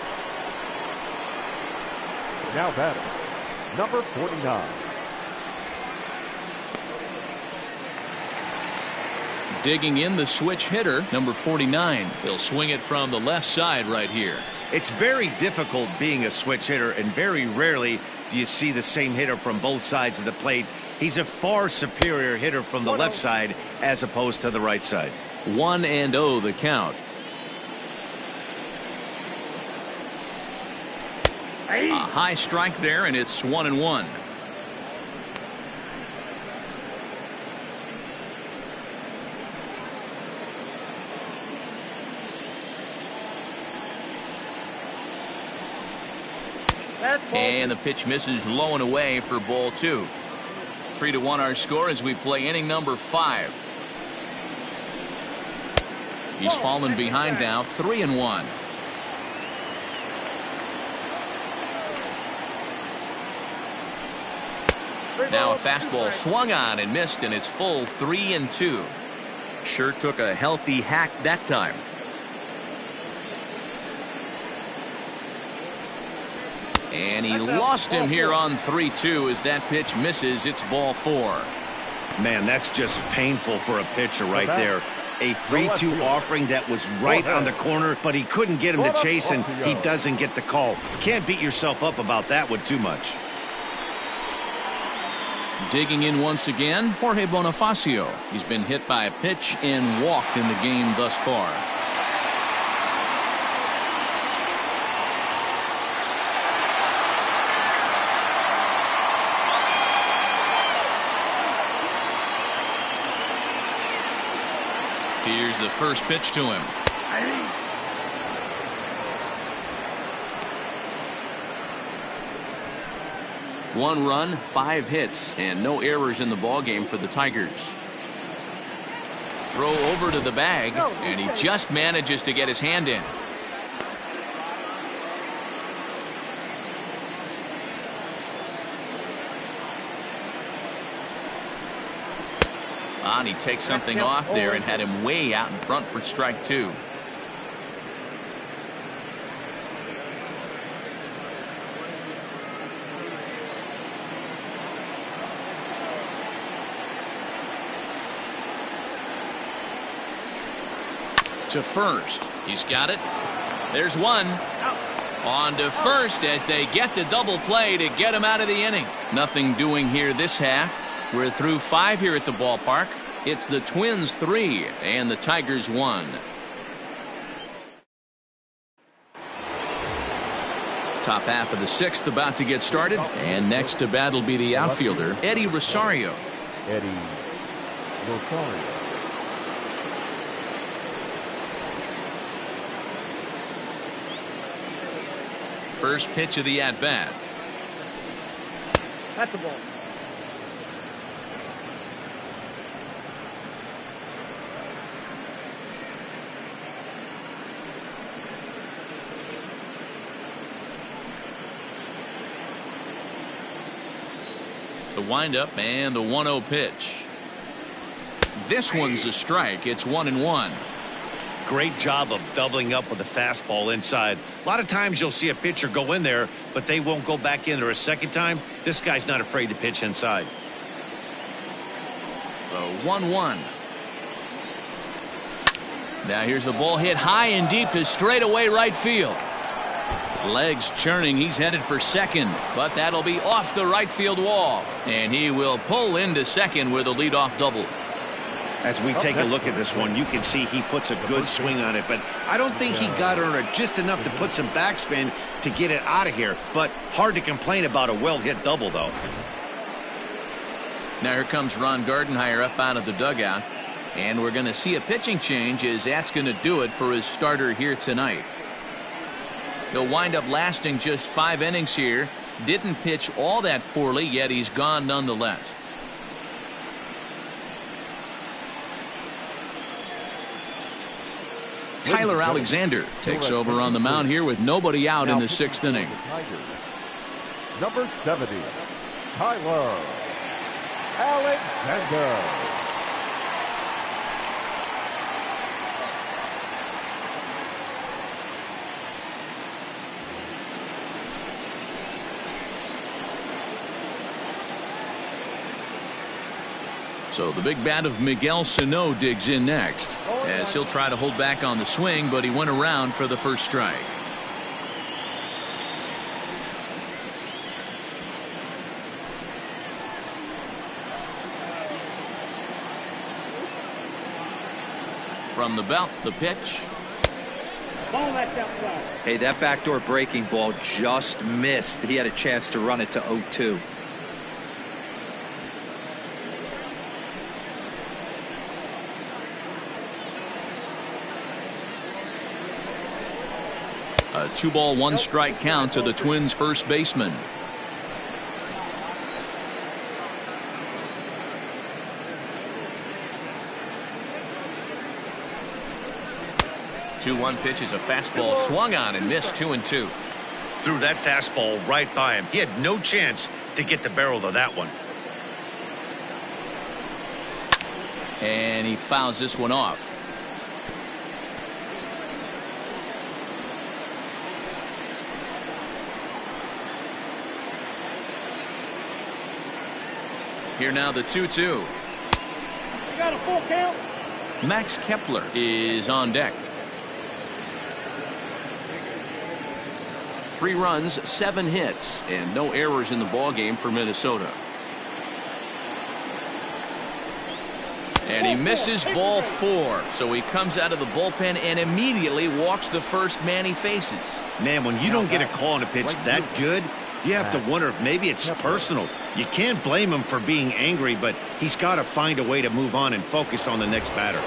Now batting, number 49. Digging in the switch hitter, number 49. He'll swing it from the left side right here. It's very difficult being a switch hitter, and very rarely do you see the same hitter from both sides of the plate. He's a far superior hitter from the left side as opposed to the right side. 1-0 the count. A high strike there, and it's 1-1. And the pitch misses low and away for ball 2. 3-1 our score as we play inning number 5. He's fallen behind now, 3-1. Now a fastball swung on and missed, and it's full 3-2. Sure took a healthy hack that time. And he lost him here on 3-2 as that pitch misses. It's ball 4. Man, that's just painful for a pitcher right there. A 3-2 offering that was right on the corner, but he couldn't get him to chase, and he doesn't get the call. Can't beat yourself up about that one too much. Digging in once again, Jorge Bonifacio. He's been hit by a pitch and walked in the game thus far. Here's the first pitch to him. One run, 5 hits, and no errors in the ballgame for the Tigers. Throw over to the bag, and he just manages to get his hand in. And he takes something off there and had him way out in front for strike 2. To first. He's got it. There's one. On to first as they get the double play to get him out of the inning. Nothing doing here this half. We're through 5 here at the ballpark. It's the Twins 3 and the Tigers 1. Top half of the 6th about to get started, and next to bat will be the outfielder Eddie Rosario. Eddie Rosario. First pitch of the at-bat. That's the ball. The windup and the 1-0 pitch. This one's a strike. It's 1-1. Great job of doubling up with a fastball inside. A lot of times you'll see a pitcher go in there, but they won't go back in there a second time. This guy's not afraid to pitch inside. The 1-1. Now here's the ball hit high and deep to straightaway right field. Legs churning. He's headed for second, but that'll be off the right field wall, and he will pull into second with a leadoff double. As we take a look at this one, you can see he puts a good swing on it, but I don't think he got under it just enough to put some backspin to get it out of here. But hard to complain about a well-hit double, though. Now here comes Ron Gardenhire up out of the dugout, and we're going to see a pitching change as that's going to do it for his starter here tonight. He'll wind up lasting just 5 innings here. Didn't pitch all that poorly, yet he's gone nonetheless. Tyler Alexander takes over on the mound here with nobody out in the 6th inning. Number 70, Tyler Alexander. So the big bat of Miguel Sano digs in next, as he'll try to hold back on the swing, but he went around for the first strike. From the belt, the pitch. Ball that's outside. Hey, that backdoor breaking ball just missed. He had a chance to run it to 0-2. A 2-ball, 1-strike count to the Twins' first baseman. The 2-1 pitch is a fastball swung on and missed 2-2. Threw that fastball right by him. He had no chance to get the barrel of that one. And he fouls this one off. Here now the 2-2. You got a full count. Max Kepler is on deck. 3 runs, 7 hits, and no errors in the ballgame for Minnesota. And he misses ball 4, so he comes out of the bullpen and immediately walks the first man he faces. Man, when you don't get a call on a pitch that good, you have to wonder if maybe it's personal. You can't blame him for being angry, but he's got to find a way to move on and focus on the next batter.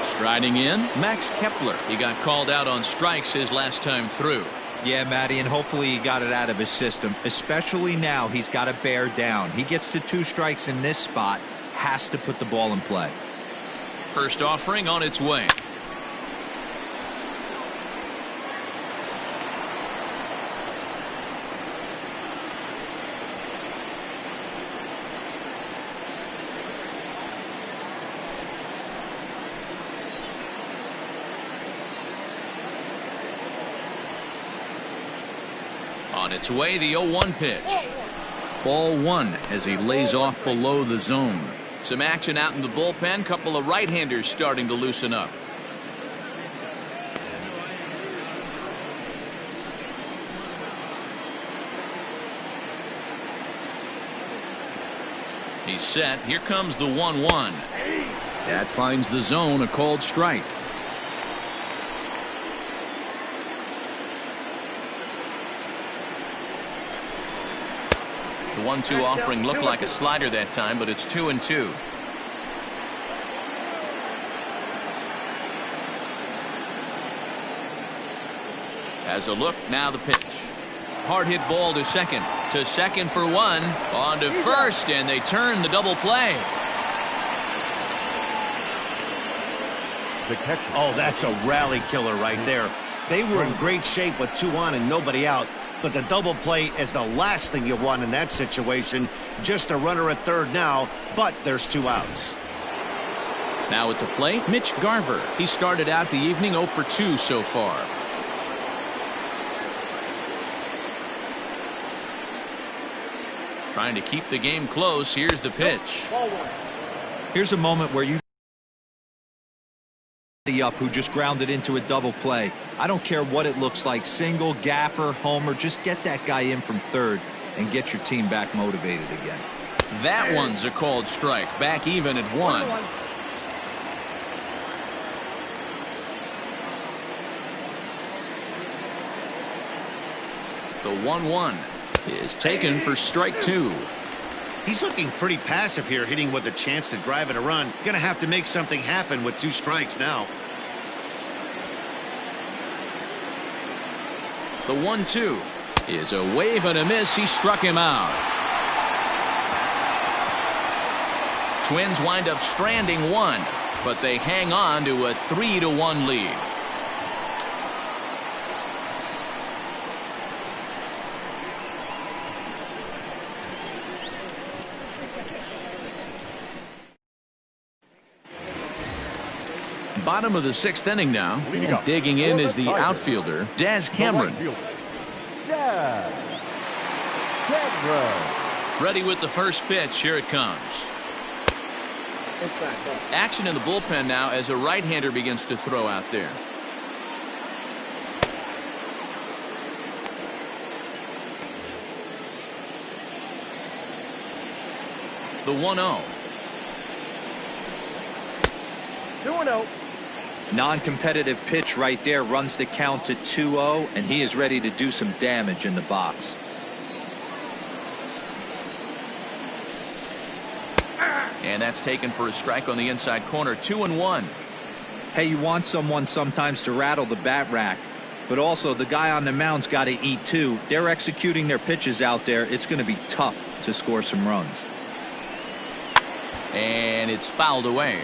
Striding in, Max Kepler. He got called out on strikes his last time through. Yeah, Matty, and hopefully he got it out of his system. Especially now, he's got to bear down. He gets the 2 strikes in this spot, has to put the ball in play. First offering on its way. On its way, the 0-1 pitch. Ball 1 as he lays off below the zone. Some action out in the bullpen. Couple of right-handers starting to loosen up. He's set. Here comes the 1-1. That finds the zone, a called strike. The 1-2 offering looked like a slider that time, but it's 2-2. Has a look, now the pitch. Hard hit ball to second. To second for 1. On to first, and they turn the double play. Oh, that's a rally killer right there. They were in great shape with 2 on and nobody out. But the double play is the last thing you want in that situation. Just a runner at third now, but there's 2 outs. Now at the plate, Mitch Garver. He started out the evening 0 for 2 so far. Trying to keep the game close. Here's the pitch. Here's a moment where you up who just grounded into a double play. I don't care what it looks like, single, gapper, homer, just get that guy in from third and get your team back motivated again. That one's a called strike. Back even at 1. The 1-1 is taken for strike 2. He's looking pretty passive here, hitting with a chance to drive in a run. Gonna have to make something happen with 2 strikes now. The 1-2 is a wave and a miss. He struck him out. Twins wind up stranding 1, but they hang on to a 3-1 lead. Bottom of the 6th inning now. And digging in is the outfielder, Daz Cameron. Ready with the first pitch. Here it comes. Action in the bullpen now as a right-hander begins to throw out there. The 1-0. 2-0. Non-competitive pitch right there, runs the count to 2-0, and he is ready to do some damage in the box. And that's taken for a strike on the inside corner. 2-1. Hey, you want someone sometimes to rattle the bat rack, but also the guy on the mound's got to eat too. They're executing their pitches out there. It's going to be tough to score some runs. And it's fouled away.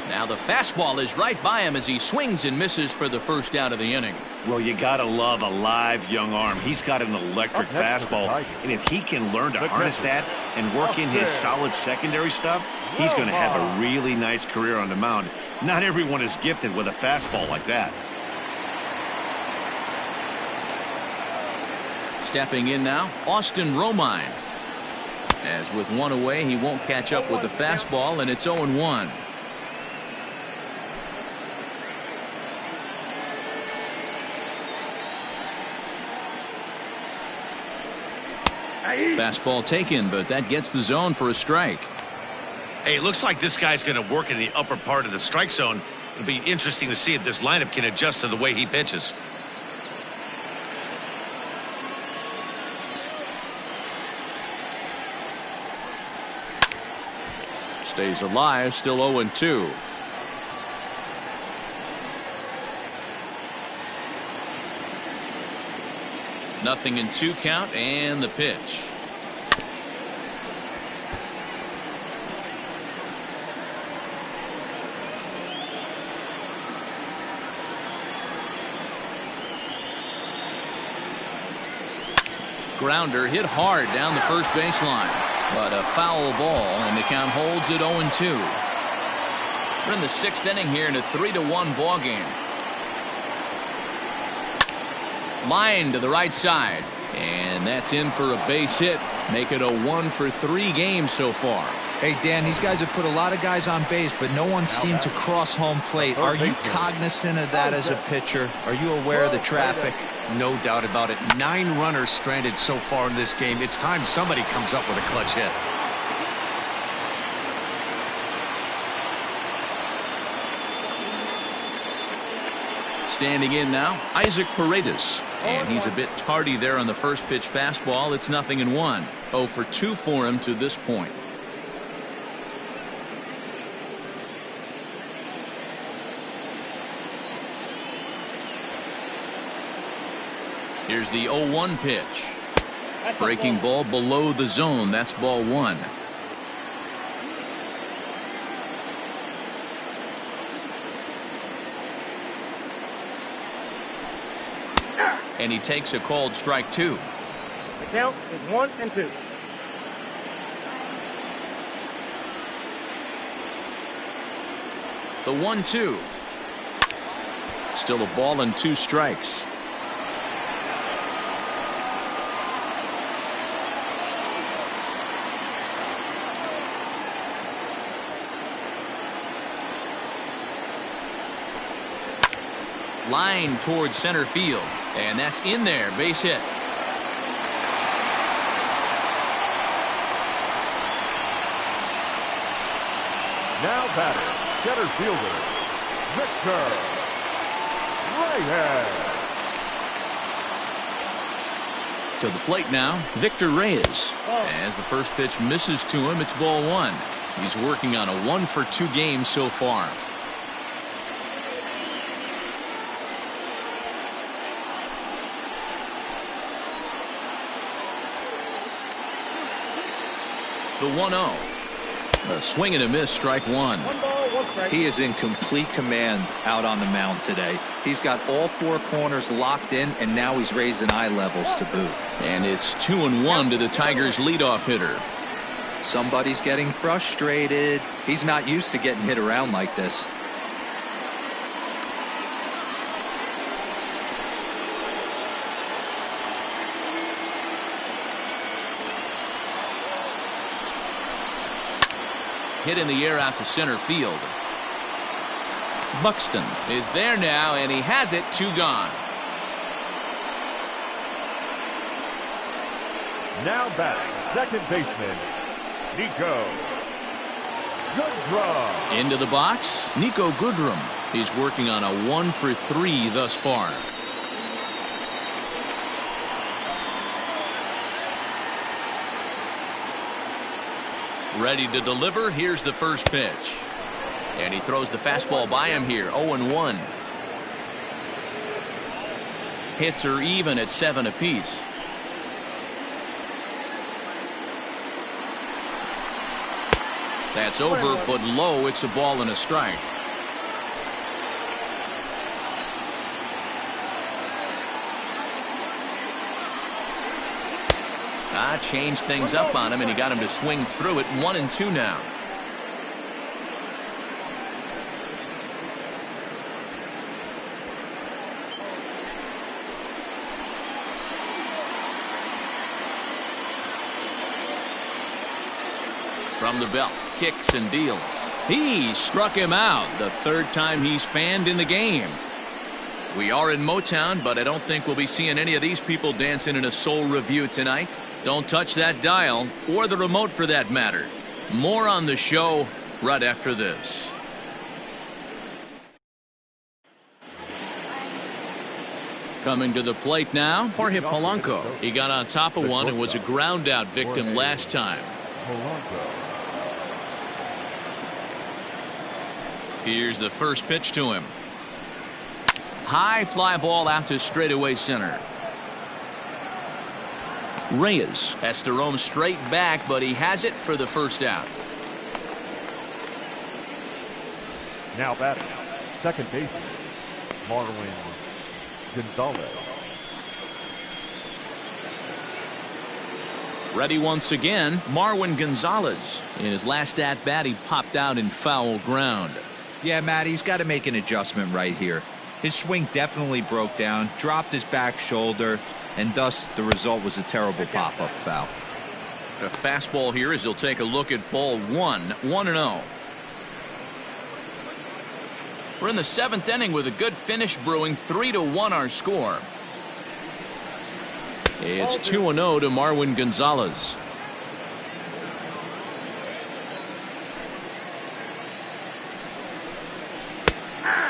Now the fastball is right by him as he swings and misses for the first out of the inning. Well, you gotta love a live young arm. He's got an electric fastball, and if he can learn to harness that, and work in his solid secondary stuff, he's going to have a really nice career on the mound. Not everyone is gifted with a fastball like that. Stepping in now, Austin Romine. As with one away, he won't catch up with the fastball, and it's 0-1. Fastball taken, but that gets the zone for a strike. Hey, it looks like this guy's going to work in the upper part of the strike zone. It'll be interesting to see if this lineup can adjust to the way he pitches. Stays alive, still 0-2. Nothing in 2 count, and the pitch. Grounder hit hard down the first baseline, but a foul ball, and the count holds at 0-2. We're in the 6th inning here in a 3-1 ball game. Line to the right side, and that's in for a base hit. Make it a 1-for-3 game so far. Hey, Dan, these guys have put a lot of guys on base, but no one seemed to cross home plate. Are you cognizant of that as a pitcher? Are you aware of the traffic? No doubt about it. 9 runners stranded so far in this game. It's time somebody comes up with a clutch hit. Standing in now, Isaac Paredes. And he's a bit tardy there on the first pitch fastball. It's 0-1. 0-for-2 for him to this point. Here's the 0-1 pitch. Breaking ball below the zone. That's ball 1. And he takes a called strike 2. The count is 1-2. The 1-2. Still a ball and 2 strikes. Line towards center field, and that's in there. Base hit. Now batter, center fielder, Victor Reyes. To the plate now, Victor Reyes. As the first pitch misses to him, it's ball 1. He's working on a 1-for-2 game so far. The 1-0. A swing and a miss, strike 1. 1 ball, 1 strike. He is in complete command out on the mound today. He's got all 4 corners locked in, and now he's raising eye levels to boot. And it's 2-1 to the Tigers' leadoff hitter. Somebody's getting frustrated. He's not used to getting hit around like this. Hit in the air out to center field. Buxton is there now, and he has it. 2 gone. Now batting, second baseman, Niko Goodrum. Into the box, Niko Goodrum. He's working on a 1-for-3 thus far. Ready to deliver. Here's the first pitch. And he throws the fastball by him here. 0-1. Hits are even at 7 apiece. That's over, but low. It's a ball and a strike. Changed things up on him, and he got him to swing through it. 1-2 now. From the belt, kicks and deals. He struck him out, the third time he's fanned in the game. We are in Motown, but I don't think we'll be seeing any of these people dancing in a soul review tonight. Don't touch that dial, or the remote for that matter. More on the show right after this. Coming to the plate now, Jorge Polanco. He got on top of one and was a ground out victim last time. Here's the first pitch to him. High fly ball out to straightaway center. Reyes has to roam straight back, but he has it for the first out. Now batting, second baseman, Marwin Gonzalez. Ready once again, Marwin Gonzalez. In his last at-bat, he popped out in foul ground. Yeah, Matt, he's got to make an adjustment right here. His swing definitely broke down, dropped his back shoulder, and thus the result was a terrible pop-up foul. A fastball here as he'll take a look at ball one. 1-0. We're in the seventh inning with a good finish brewing. 3-1 our score. It's 2-0 to Marwin Gonzalez.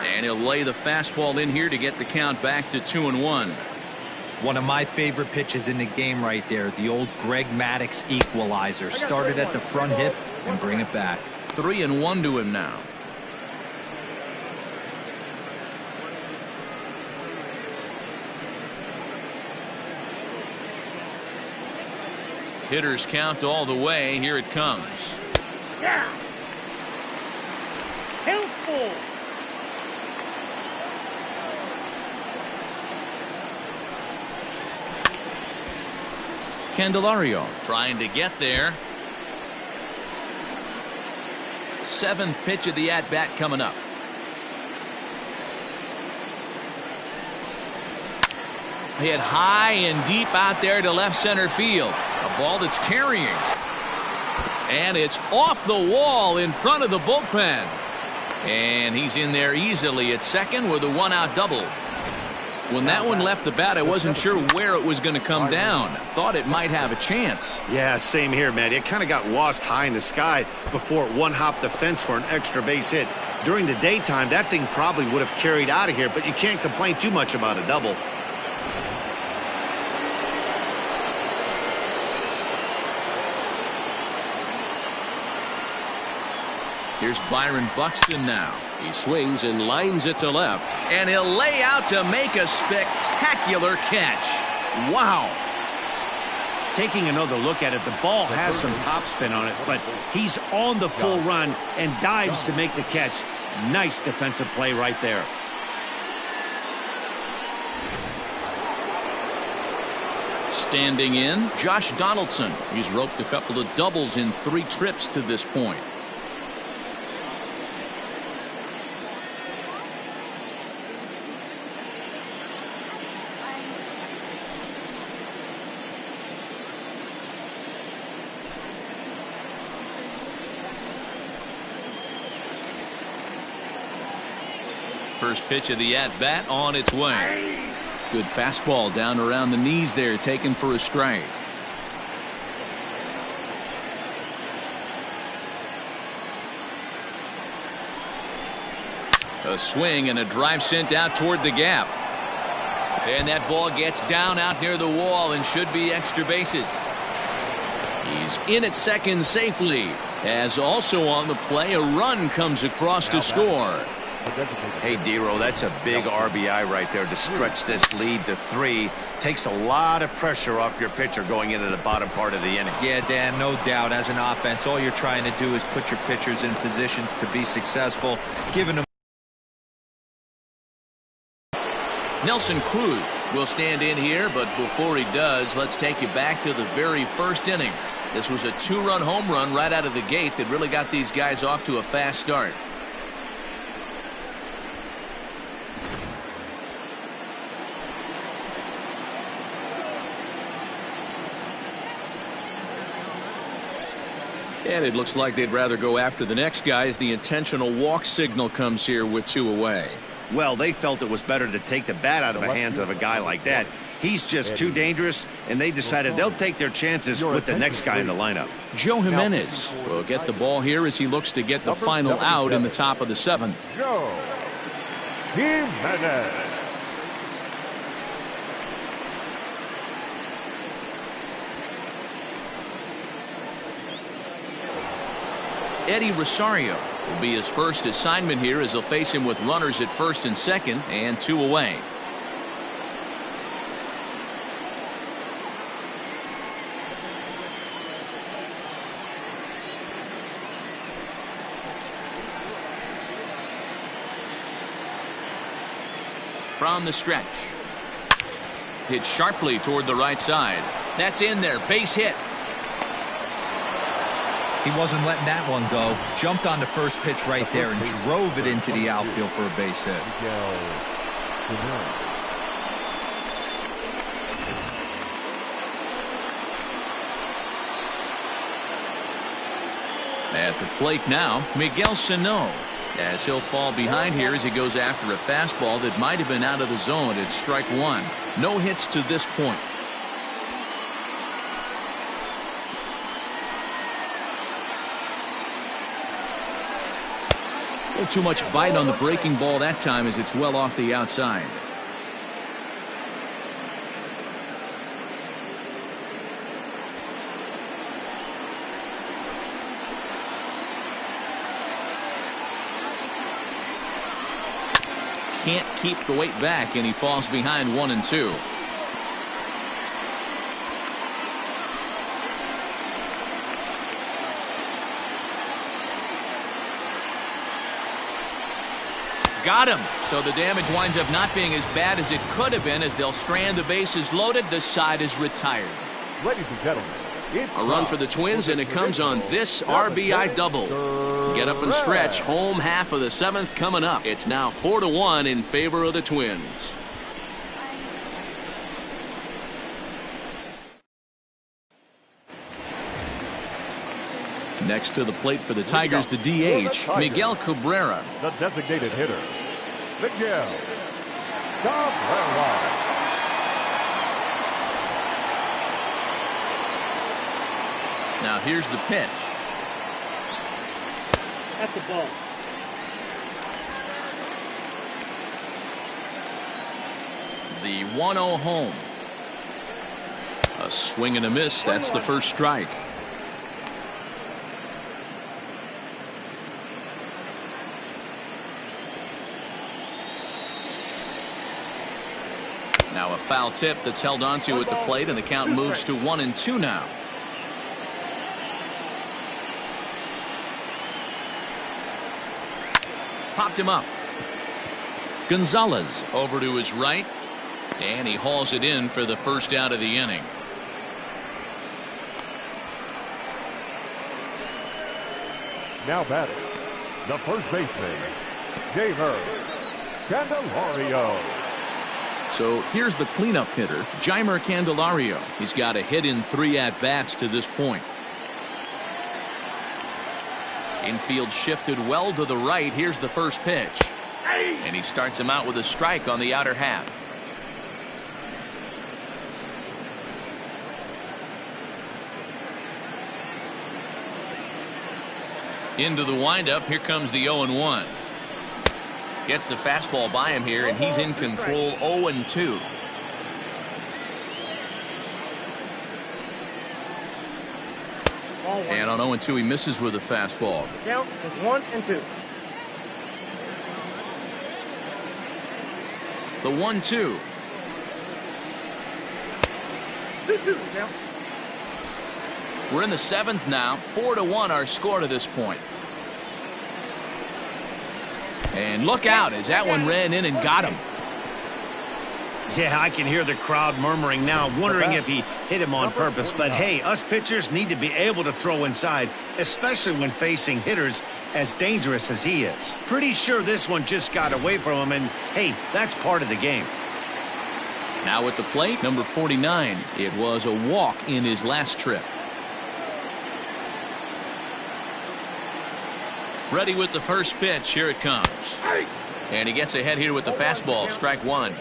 And he'll lay the fastball in here to get the count back to 2-1. One of my favorite pitches in the game right there, the old Greg Maddux equalizer. Started at the front hip and bring it back. 3-1 to him now. Hitters count all the way. Here it comes. Yeah. Helpful. Candelario trying to get there. Seventh pitch of the at-bat coming up. Hit high and deep out there to left center field. A ball that's carrying. And it's off the wall in front of the bullpen. And he's in there easily at second with a one-out double. When that one left the bat, I wasn't sure where it was going to come down. Thought it might have a chance. Yeah, same here, man. It kind of got lost high in the sky before it one-hopped the fence for an extra base hit. During the daytime, that thing probably would have carried out of here, but you can't complain too much about a double. Here's Byron Buxton now. He swings and lines it to left. And he'll lay out to make a spectacular catch. Wow. Taking another look at it, the ball has some topspin on it, but he's on the full run and dives to make the catch. Nice defensive play right there. Standing in, Josh Donaldson. He's roped a couple of doubles in 3 trips to this point. First pitch of the at-bat on its way. Good fastball down around the knees there, taken for a strike. A swing and a drive sent out toward the gap. And that ball gets down out near the wall and should be extra bases. He's in at second safely. As also on the play, a run comes across to score. Hey, Dero, that's a big RBI right there to stretch this lead to 3. Takes a lot of pressure off your pitcher going into the bottom part of the inning. Yeah, Dan, no doubt. As an offense, all you're trying to do is put your pitchers in positions to be successful, giving them Nelson Cruz will stand in here, but before he does, let's take you back to the very first inning. This was a 2-run home run right out of the gate that really got these guys off to a fast start. And it looks like they'd rather go after the next guy as the intentional walk signal comes here with 2 away. Well, they felt it was better to take the bat out of the hands of a guy like that. He's just too dangerous, and they decided they'll take their chances with the next guy in the lineup. Joe Jimenez will get the ball here as he looks to get the final out in the top of the 7th. Joe Jimenez. Eddie Rosario will be his first assignment here as they'll face him with runners at first and second and 2 away. From the stretch. Hit sharply toward the right side. That's in there. Base hit. He wasn't letting that one go. Jumped on the first pitch right there and drove it into the outfield for a base hit. At the plate now, Miguel Sano, as he'll fall behind here as he goes after a fastball that might have been out of the zone at strike 1. No hits to this point. A little too much bite on the breaking ball that time as it's well off the outside. Can't keep the weight back, and he falls behind 1-2. Got him. So the damage winds up not being as bad as it could have been as they'll strand the bases loaded. The side is retired. Ladies and gentlemen, a run for the Twins, and it comes on this RBI double. Get up and stretch. Home half of the 7th coming up. It's now 4-1 in favor of the Twins. Next to the plate for the Tigers, the DH, Miguel Cabrera. The designated hitter, Miguel Cabrera. Now here's the pitch. That's the ball. The 1-0 home. A swing and a miss. That's the first strike. Now a foul tip that's held onto at the plate, and the count moves to 1-2 now. Popped him up. Gonzalez over to his right, and he hauls it in for the first out of the inning. Now batting, the first baseman, Jeimer Candelario. So here's the cleanup hitter, Jeimer Candelario. He's got a hit in 3 at-bats to this point. Infield shifted well to the right. Here's the first pitch. And he starts him out with a strike on the outer half. Into the windup. Here comes the 0-1. Gets the fastball by him here, and he's in control. 0-2. And on 0-2, he misses with a fastball. Count is 1-2. The 1-2. 2-2. Count. We're in the 7th now. 4-1 our score to this point. And look out as that one ran in and got him. Yeah, I can hear the crowd murmuring now, wondering if he hit him on purpose. But hey, us pitchers need to be able to throw inside, especially when facing hitters as dangerous as he is. Pretty sure this one just got away from him, and hey, that's part of the game. Now at the plate, number 49. It was a walk in his last trip. Ready with the first pitch. Here it comes. And he gets ahead here with the fastball. Strike one.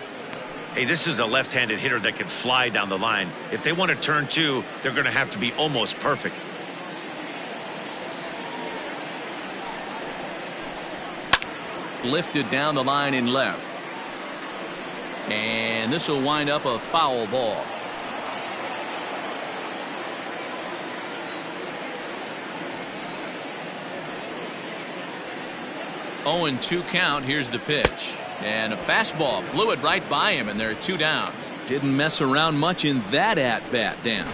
Hey, this is a left-handed hitter that can fly down the line. If they want to turn two, they're going to have to be almost perfect. Lifted down the line in left. And this will wind up a foul ball. Oh, and 2 count. Here's the pitch. And a fastball blew it right by him, and they're 2 down. Didn't mess around much in that at-bat, Dan.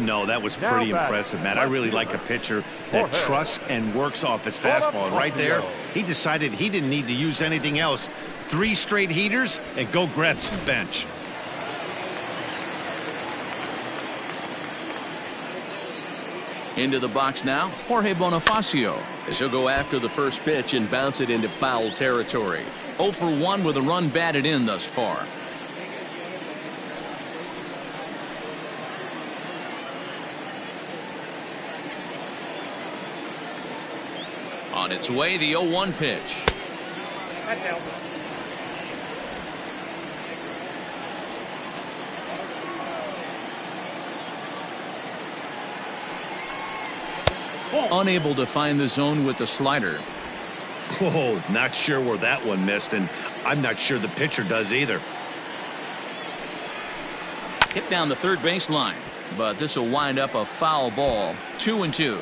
No, that was pretty impressive, Matt. I really like a pitcher that trusts and works off his fastball. Right there, he decided he didn't need to use anything else. 3 straight heaters and go grab some bench. Into the box now, Jorge Bonifacio, as he'll go after the first pitch and bounce it into foul territory. 0 for 1 with a run batted in thus far. On its way, the 0-1 pitch. Unable to find the zone with the slider. Whoa, not sure where that one missed, and I'm not sure the pitcher does either. Hit down the third baseline, but this will wind up a foul ball. 2-2.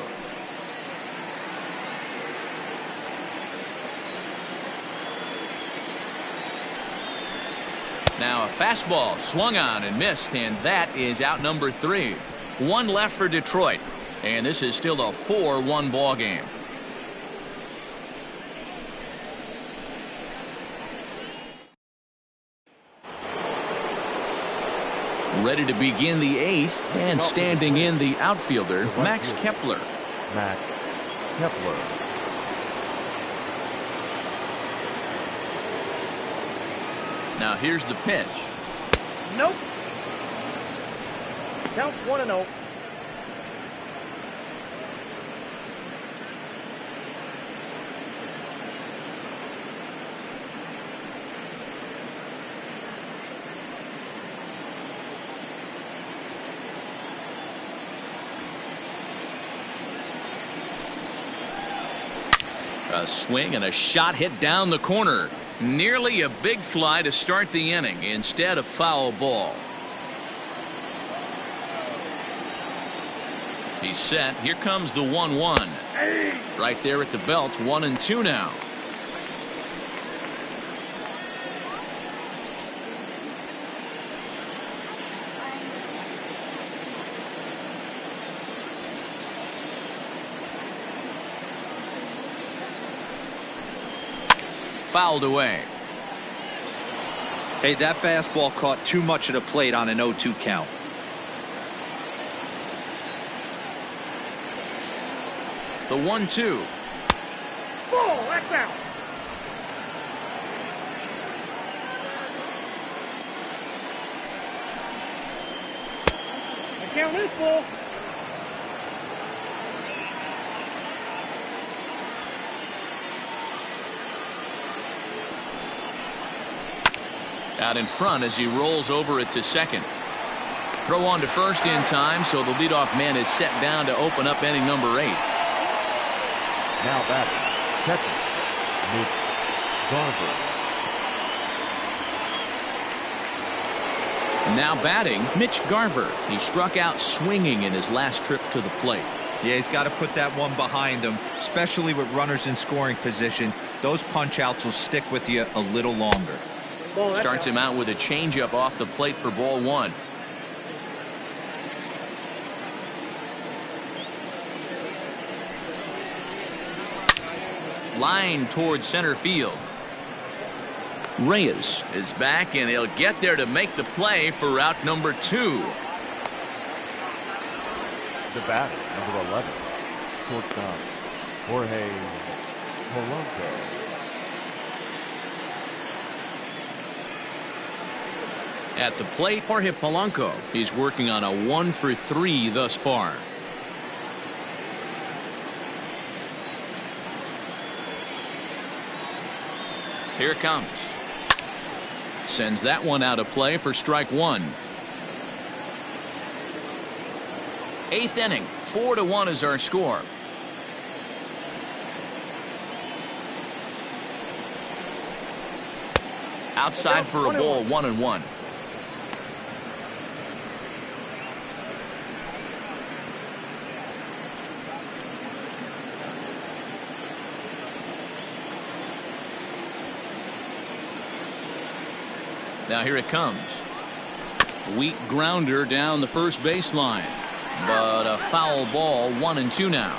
Now a fastball swung on and missed, and that is out number 3. 1 left for Detroit, and this is still a 4-1 ball game. Ready to begin the 8th, and standing in the outfielder, Max Kepler. Max Kepler. Now here's the pitch. Nope. Count 1-0. A swing and a shot hit down the corner. Nearly a big fly to start the inning. Instead, a foul ball. He's set. Here comes the 1-1. Right there at the belt. 1-2 now. Fouled away. Hey, that fastball caught too much of the plate on an 0-2 count. The 1-2. Ball, that's out. The count is full. Out in front as he rolls over it to second. Throw on to first in time, so the leadoff man is set down to open up inning number 8. Now batting, catcher, Mitch Garver. Now batting, Mitch Garver. He struck out swinging in his last trip to the plate. Yeah, he's got to put that one behind him, especially with runners in scoring position. Those punch outs will stick with you a little longer. Starts him out with a changeup off the plate for ball 1. Line towards center field. Reyes is back, and he'll get there to make the play for route number 2. The batter, number 11, shortstop, Jorge Polanco. At the plate, Jorge Polanco. He's working on a 1-for-3 thus far. Here it comes. Sends that one out of play for strike 1. 8th inning, 4-1 is our score. Outside for a ball, 1-1. Now here it comes. Weak grounder down the first baseline, but a foul ball. 1-2 now.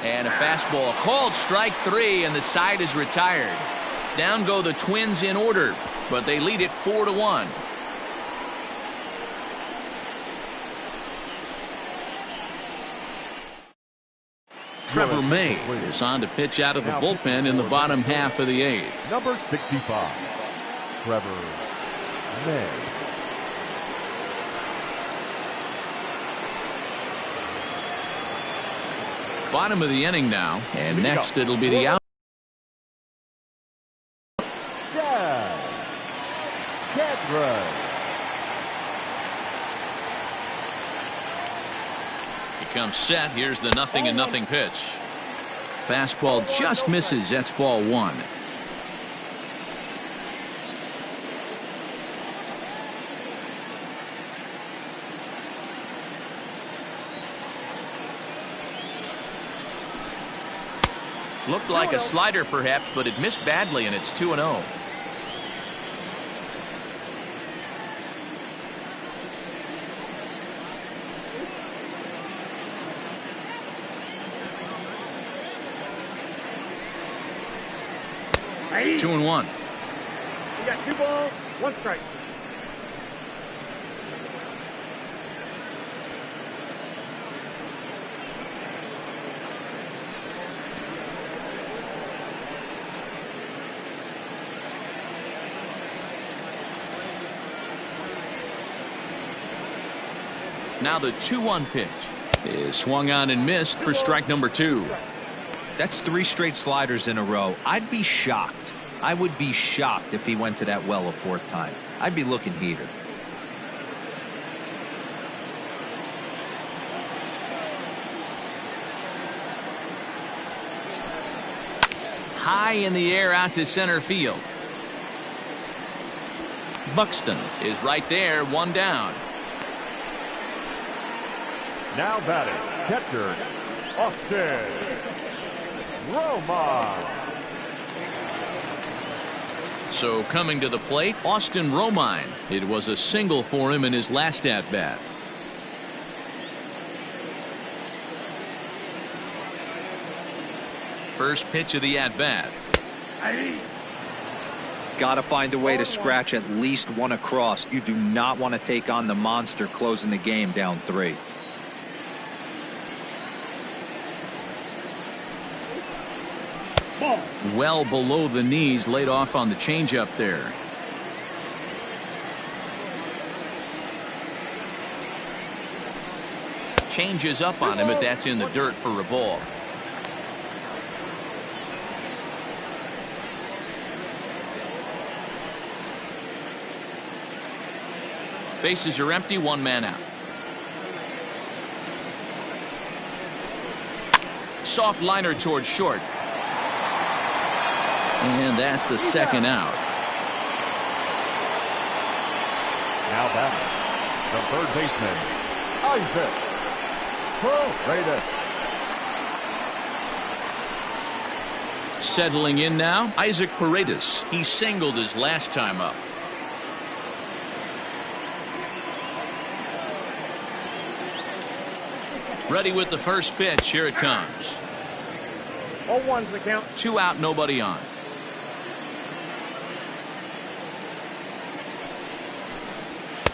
And a fastball called strike 3, and the side is retired. Down go the Twins in order, but they lead it 4-1. Trevor May is on to pitch out of the bullpen in the bottom half of the 8th. Number 65, Trevor May. Bottom of the inning now, and next it'll be the out. Comes set. Here's the 0-0 pitch. Fastball just misses. That's ball 1. Looked like a slider perhaps, but it missed badly, and it's 2-0. Hey. 2-1. You got 2 balls, 1 strike. Now the 2-1 pitch is swung on and missed for strike number 2. That's 3 straight sliders in a row. I'd be shocked. I would be shocked if he went to that well a 4th time. I'd be looking heater. High in the air out to center field. Buxton is right there, 1 down. Now batting, catcher, Austin Romine. So coming to the plate, Austin Romine. It was a single for him in his last at-bat. First pitch of the at-bat. Got to find a way to scratch at least 1 across. You do not want to take on the monster closing the game down 3. Well below the knees, laid off on the changeup there. Changes up on him, but that's in the dirt for a ball. Bases are empty, 1 man out. Soft liner towards short. And that's the 2nd out. Now batting, the 3rd baseman, Isaac Paredes. Settling in now, Isaac Paredes. He singled his last time up. Ready with the first pitch. Here it comes. 0-1's the count. 2 out, nobody on.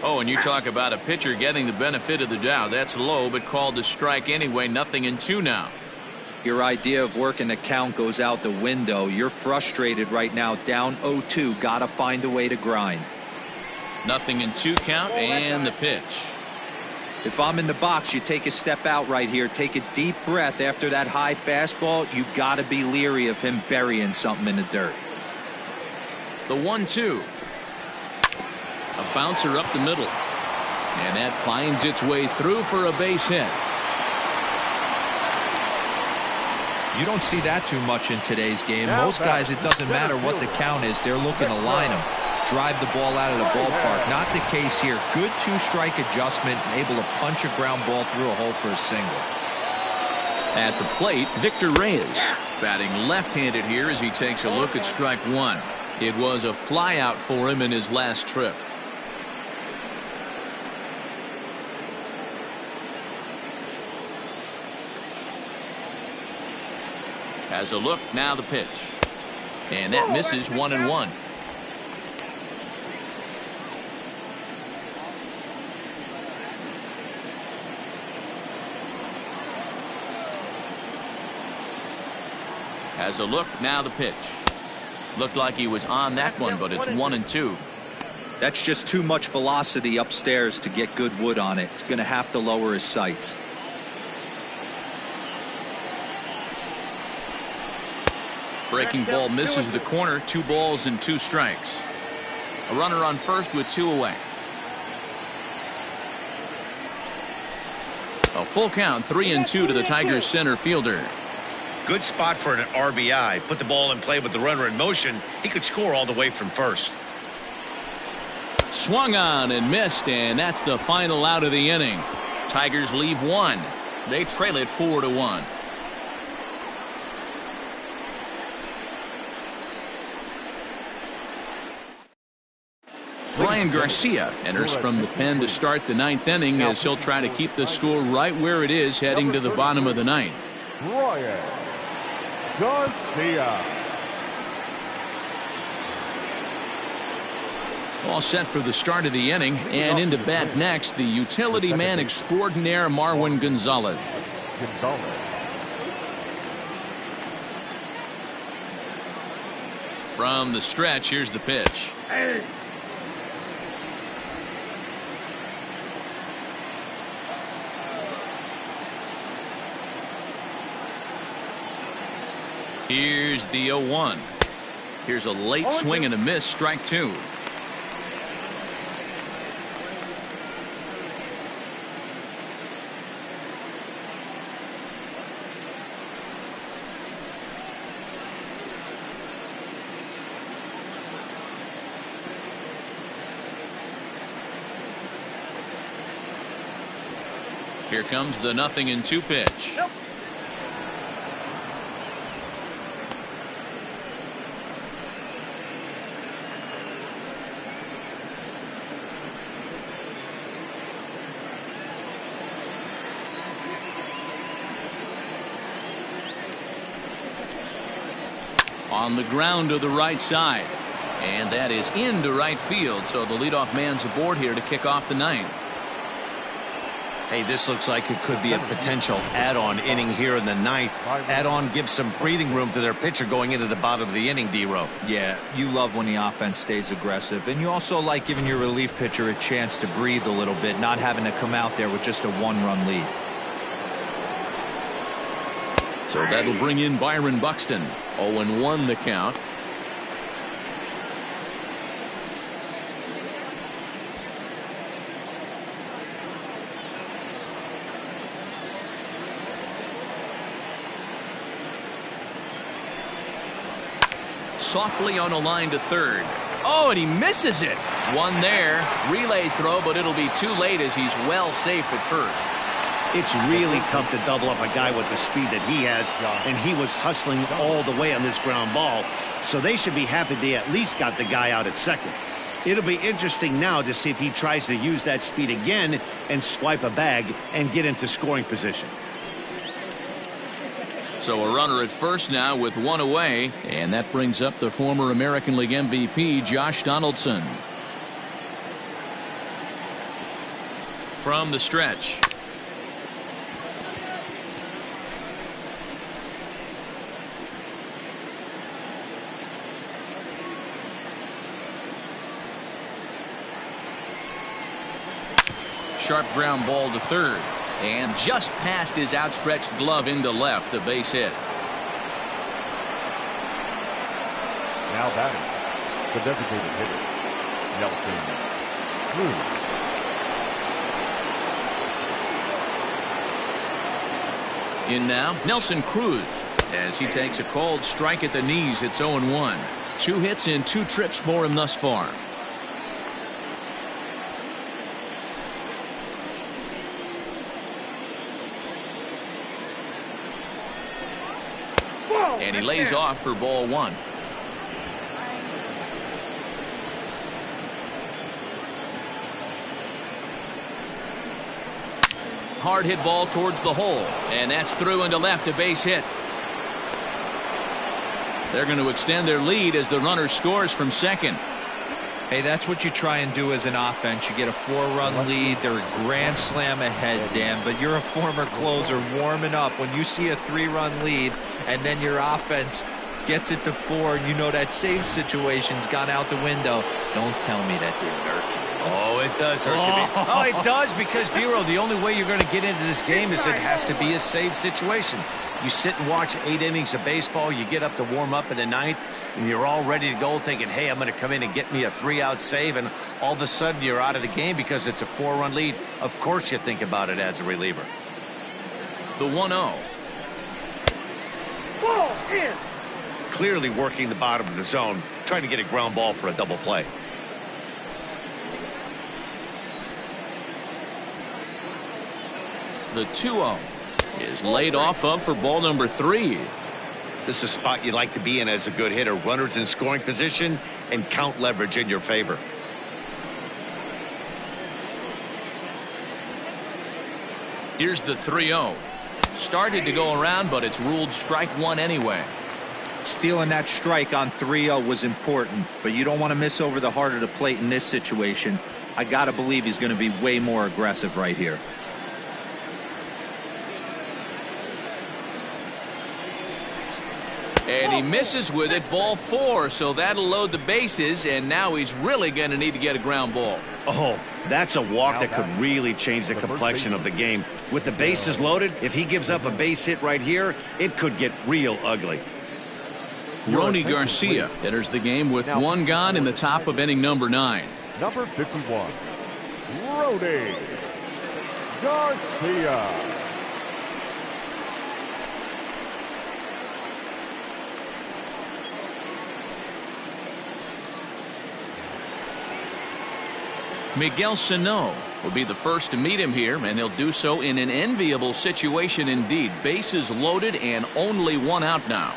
Oh, and you talk about a pitcher getting the benefit of the doubt. That's low, but called a strike anyway. 0-2 now. Your idea of working the count goes out the window. You're frustrated right now, down 0-2. Got to find a way to grind. 0-2 count, and the pitch. If I'm in the box, you take a step out right here. Take a deep breath after that high fastball. You got to be leery of him burying something in the dirt. The 1-2. A bouncer up the middle. And that finds its way through for a base hit. You don't see that too much in today's game. Most guys, it doesn't matter what the count is. They're looking to line them, drive the ball out of the ballpark. Not the case here. Good 2-strike adjustment, able to punch a ground ball through a hole for a single. At the plate, Victor Reyes batting left-handed here as he takes a look at strike one. It was a flyout for him in his last trip. Has a look, now the pitch. And that misses 1-1. Has a look, now the pitch. Looked like he was on that one, but it's 1-2. That's just too much velocity upstairs to get good wood on it. It's going to have to lower his sights. Breaking ball misses the corner. 2 balls and 2 strikes. A runner on first with 2 away. A full count, 3-2 to the Tigers center fielder. Good spot for an RBI. Put the ball in play with the runner in motion. He could score all the way from first. Swung on and missed, and that's the final out of the inning. Tigers leave 1. They trail it 4-1. Brian Garcia enters from the pen to start the 9th inning as he'll try to keep the score right where it is heading to the bottom of the 9th. Brian Garcia. All set for the start of the inning, and into bat next, the utility man extraordinaire Marwin Gonzalez. From the stretch, here's the pitch. Here's the 0-1. Here's a late swing and a miss, strike 2. Here comes the 0-2 pitch. On the ground to the right side, and that is into right field, so the leadoff man's aboard here to kick off the 9th. Hey, this looks like it could be a potential add-on inning here in the 9th. Add-on gives some breathing room to their pitcher going into the bottom of the inning, D-Row. Yeah, you love when the offense stays aggressive, and you also like giving your relief pitcher a chance to breathe a little bit, not having to come out there with just a 1-run lead. So that'll bring in Byron Buxton. 0-1 the count. Softly on a line to third. Oh, and he misses it. One there. Relay throw, but it'll be too late as he's well safe at first. It's really tough to double up a guy with the speed that he has, and he was hustling all the way on this ground ball, so they should be happy they at least got the guy out at second. It'll be interesting now to see if he tries to use that speed again and swipe a bag and get into scoring position. So a runner at first now with one away, and that brings up the former American League MVP, Josh Donaldson. From the stretch. Sharp ground ball to third. And just past his outstretched glove into left, a base hit. Now batting, the designated hitter, Nelson Cruz. In now, Nelson Cruz, as he takes a called strike at the knees. It's 0-1. 2 hits in 2 trips for him thus far. And he lays off for ball 1. Hard hit ball towards the hole, and that's through into left, a base hit. They're going to extend their lead as the runner scores from second. Hey, that's what you try and do as an offense. You get a 4-run lead. They're a grand slam ahead, Dan, but you're a former closer warming up. When you see a 3-run lead and then your offense gets it to 4, and you know that save situation's gone out the window, don't tell me that didn't hurt you. Oh, it does hurt you. Oh, it does, because, Dero, the only way you're going to get into this game is it has to be a save situation. You sit and watch 8 innings of baseball, you get up to warm up in the 9th, and you're all ready to go thinking, hey, I'm going to come in and get me a 3-out save, and all of a sudden you're out of the game because it's a 4-run lead. Of course you think about it as a reliever. The 1-0. Ball in. Clearly working the bottom of the zone, trying to get a ground ball for a double play. The 2-0 is laid off of for ball number 3. This is a spot you like to be in as a good hitter. Runners in scoring position and count leverage in your favor. Here's the 3-0. Started to go around, but it's ruled strike 1 anyway. Stealing that strike on 3-0 was important, but you don't want to miss over the heart of the plate in this situation. I got to believe he's going to be way more aggressive right here. And he misses with it, ball 4, so that'll load the bases, and now he's really going to need to get a ground ball. Oh, that's a walk that could really change the complexion of the game. With the bases loaded, if he gives up a base hit right here, it could get real ugly. Ronny Garcia enters the game with 1 gone in the top of inning number 9. Number 51, Ronny Garcia. Miguel Sano will be the first to meet him here, and he'll do so in an enviable situation indeed. Bases loaded and only 1 out now.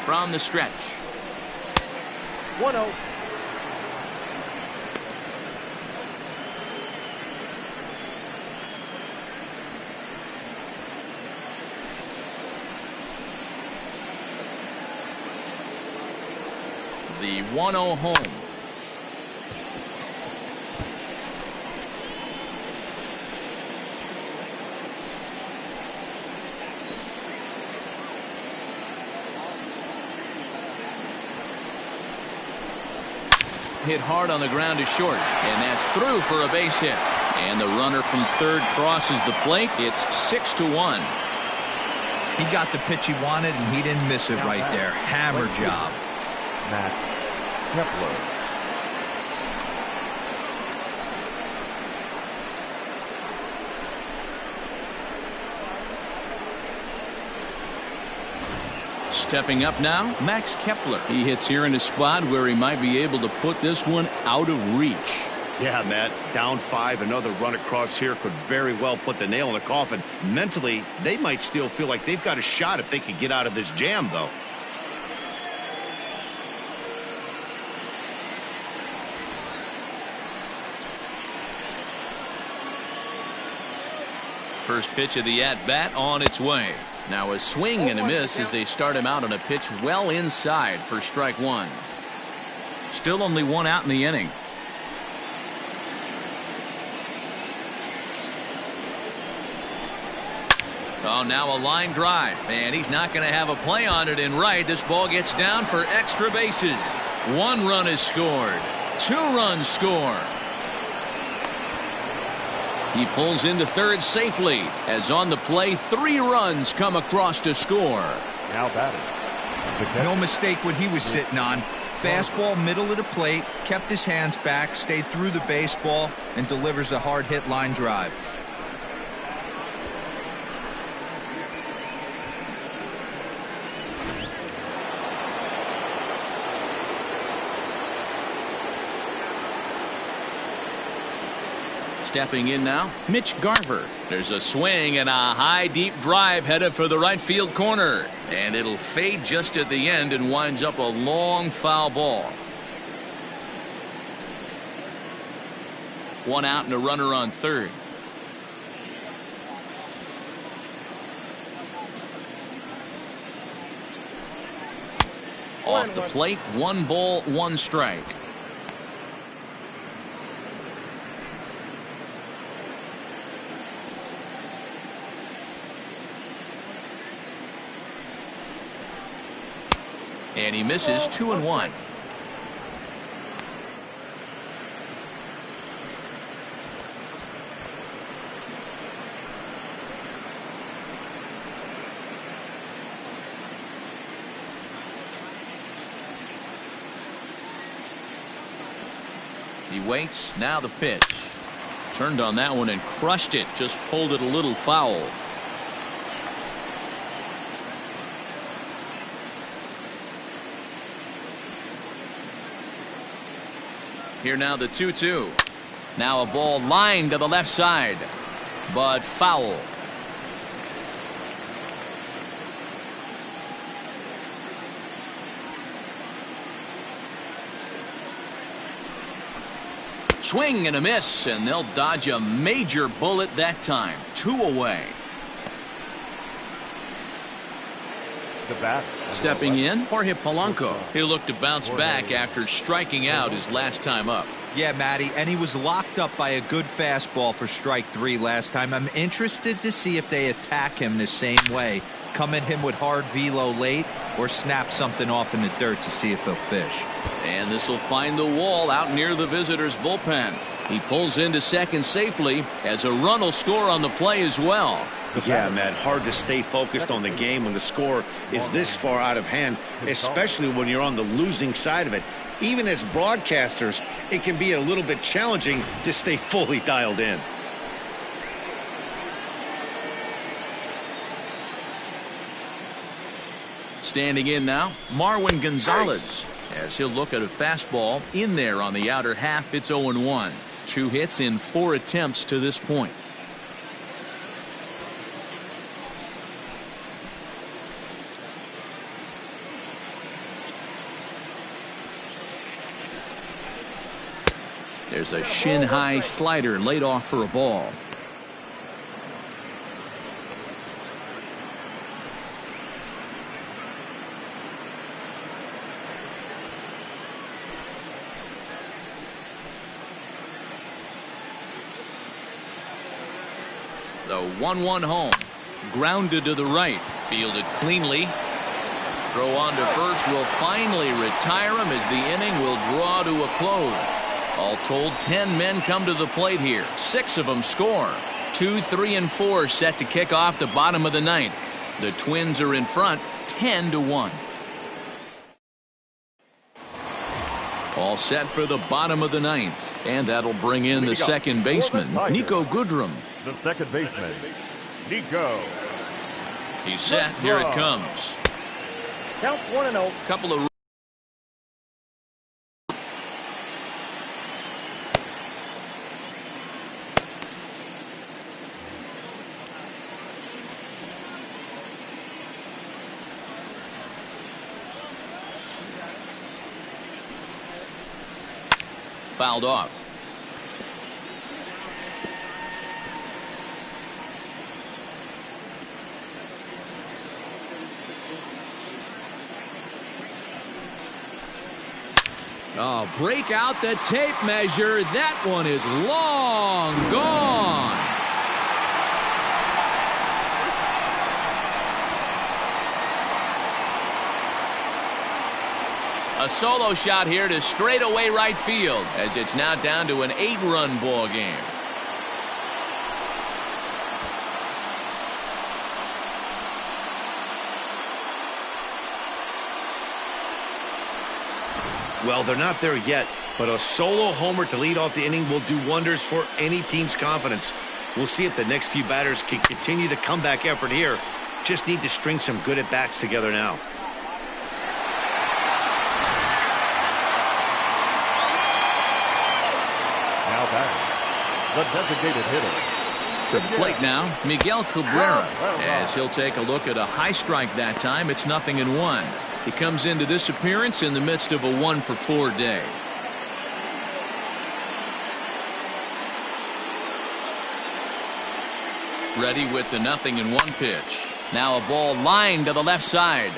From the stretch. 1-0. The 1-0 home. Hit hard on the ground to short, and that's through for a base hit. And the runner from third crosses the plate. It's 6-1. He got the pitch he wanted, and he didn't miss it right there. Hammer job. Matt Kepler. Stepping up now, Max Kepler. He hits here in a spot where he might be able to put this one out of reach. Yeah, Matt, down 5, another run across here could very well put the nail in the coffin. Mentally, they might still feel like they've got a shot if they could get out of this jam, though. First pitch of the at-bat on its way. Now a swing and a miss as they start him out on a pitch well inside for strike one. Still only one out in the inning. Oh, now a line drive, and he's not going to have a play on it in right. This ball gets down for extra bases. 1 run is scored. 2 runs score. He pulls into third safely as on the play 3 runs come across to score. Now batting. No mistake what he was sitting on. Fastball middle of the plate, kept his hands back, stayed through the baseball, and delivers a hard hit line drive. Stepping in now, Mitch Garver. There's a swing and a high deep drive headed for the right field corner. And it'll fade just at the end and winds up a long foul ball. 1 out and a runner on third. Off the plate, 1 ball, 1 strike. And he misses 2-1. He waits. Now the pitch. Turned on that one and crushed it. Just pulled it a little foul. Here now the 2-2. Now a ball lined to the left side, but foul. Swing and a miss, and they'll dodge a major bullet that time. 2 away. Stepping in, Jorge Polanco. He'll look to bounce back after striking out his last time up. Yeah, Matty, and he was locked up by a good fastball for strike 3 last time. I'm interested to see if they attack him the same way. Come at him with hard velo late or snap something off in the dirt to see if he'll fish. And this will find the wall out near the visitors' bullpen. He pulls into second safely as a run will score on the play as well. Yeah, Matt, hard to stay focused on the game when the score is this far out of hand, especially when you're on the losing side of it. Even as broadcasters, it can be a little bit challenging to stay fully dialed in. Standing in now, Marwin Gonzalez, as he'll look at a fastball in there on the outer half. It's 0-1. 2 hits in 4 attempts to this point. There's a shin-high slider laid off for a ball. The 1-1 home. Grounded to the right. Fielded cleanly. Throw on to first will finally retire him as the inning will draw to a close. All told, 10 men come to the plate here. 6 of them score. 2, 3, and 4 set to kick off the bottom of the 9th. The Twins are in front, 10-1. All set for the bottom of the 9th. And that'll bring in the second baseman, Niko Goodrum. The second baseman, Niko. He's set. Here it comes. Counts 1-0. Couple of fouled off. Oh, break out the tape measure. That one is long gone. A solo shot here to straightaway right field, as it's now down to an 8-run ball game. Well, they're not there yet, but a solo homer to lead off the inning will do wonders for any team's confidence. We'll see if the next few batters can continue the comeback effort here. Just need to string some good at-bats together now. Now batting, the designated hitter. To the plate now, Miguel Cabrera, as he'll take a look at a high strike that time. It's 0-1. He comes into this appearance in the midst of a 1-for-4 day. Ready with the 0-1 pitch. Now a ball lined to the left side,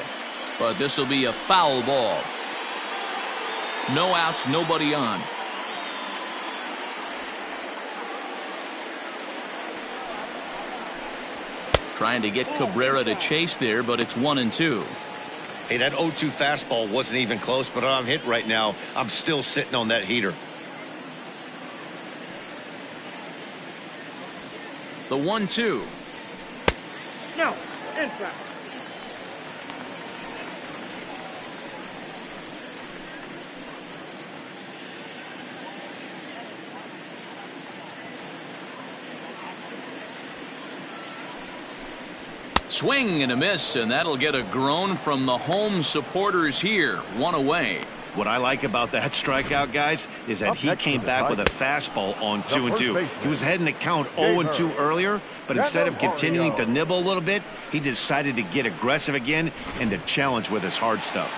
but this will be a foul ball. No outs, nobody on. Trying to get Cabrera to chase there, but it's 1-2. Hey, that 0-2 fastball wasn't even close, but I'm hit right now. I'm still sitting on that heater. The 1-2. No, inside. Swing and a miss, and that'll get a groan from the home supporters here. 1 away. What I like about that strikeout, guys, is that he came back with a fastball on 2-2. He was heading to count 0-2 earlier, but instead of continuing to nibble a little bit, he decided to get aggressive again and to challenge with his hard stuff.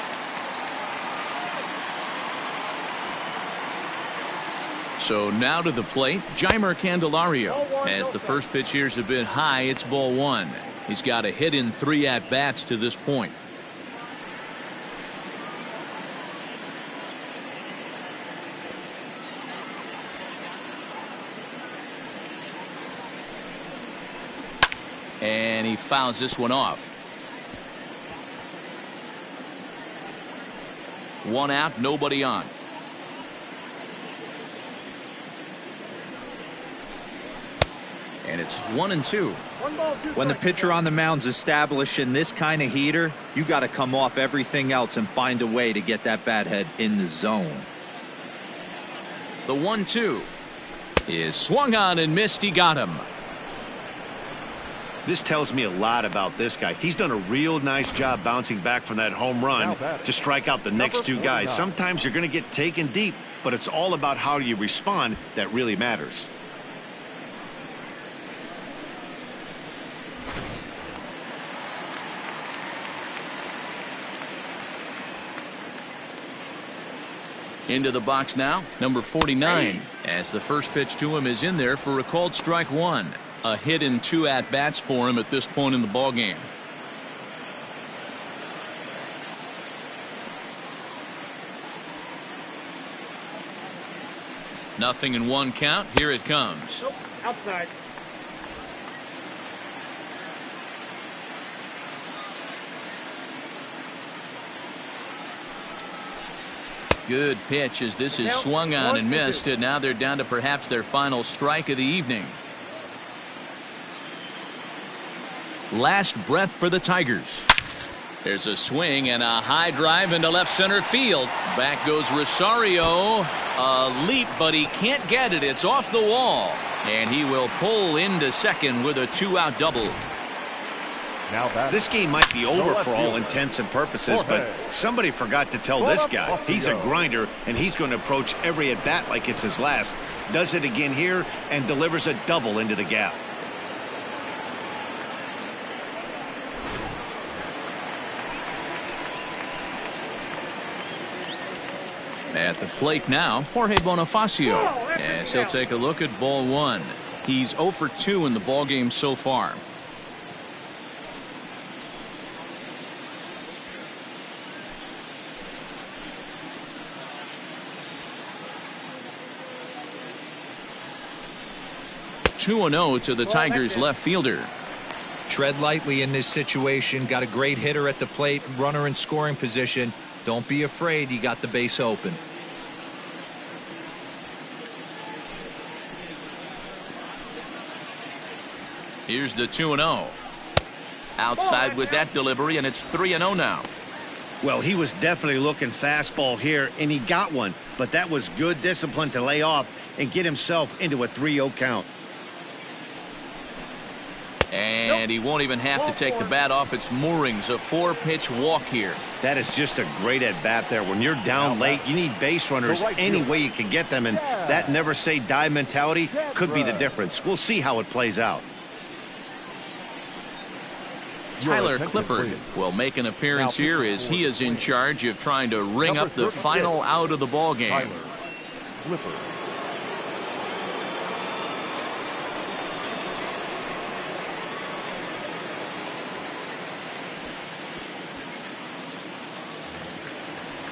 So now to the plate, Jeimer Candelario. As the first pitch here's a bit high, it's ball 1. He's got a hit in 3 at-bats to this point. And he fouls this one off. 1 out, nobody on. And it's 1-2. When the pitcher on the mound's establishing this kind of heater, you got to come off everything else and find a way to get that bat head in the zone. The 1-2 is swung on and missed. He got him. This tells me a lot about this guy. He's done a real nice job bouncing back from that home run to strike out the next 2 guys. Sometimes you're going to get taken deep, but it's all about how you respond that really matters. Into the box now, number 49, as the first pitch to him is in there for a called strike 1. A hit in 2 at-bats for him at this point in the ballgame. Nothing in 1 count. Here it comes. Nope, outside. Good pitch as this is swung on and missed, and now they're down to perhaps their final strike of the evening. Last breath for the Tigers. There's a swing and a high drive into left center field. Back goes Rosario. A leap, but he can't get it. It's off the wall, and he will pull into second with a 2-out double. This game might be over for all intents and purposes, but somebody forgot to tell this guy he's a grinder, and he's going to approach every at-bat like it's his last. Does it again here and delivers a double into the gap. At the plate now, Jorge Bonifacio, as he'll take a look at ball 1. He's 0 for 2 in the ballgame so far. 2-0 to the Tigers left fielder. Tread lightly in this situation. Got a great hitter at the plate, runner in scoring position. Don't be afraid, you got the base open. Here's the 2-0. Outside with that delivery, and it's 3-0 now. Well, he was definitely looking fastball here, and he got one. But that was good discipline to lay off and get himself into a 3-0 count. And he won't even have to take the bat off its moorings. A 4-pitch walk here. That is just a great at-bat there. When you're down late, you need base runners any way you can get them, and that never-say-die mentality could be the difference. We'll see how it plays out. Tyler Clippard will make an appearance here as he is in charge of trying to ring up the final out of the ball game. Tyler Clippard.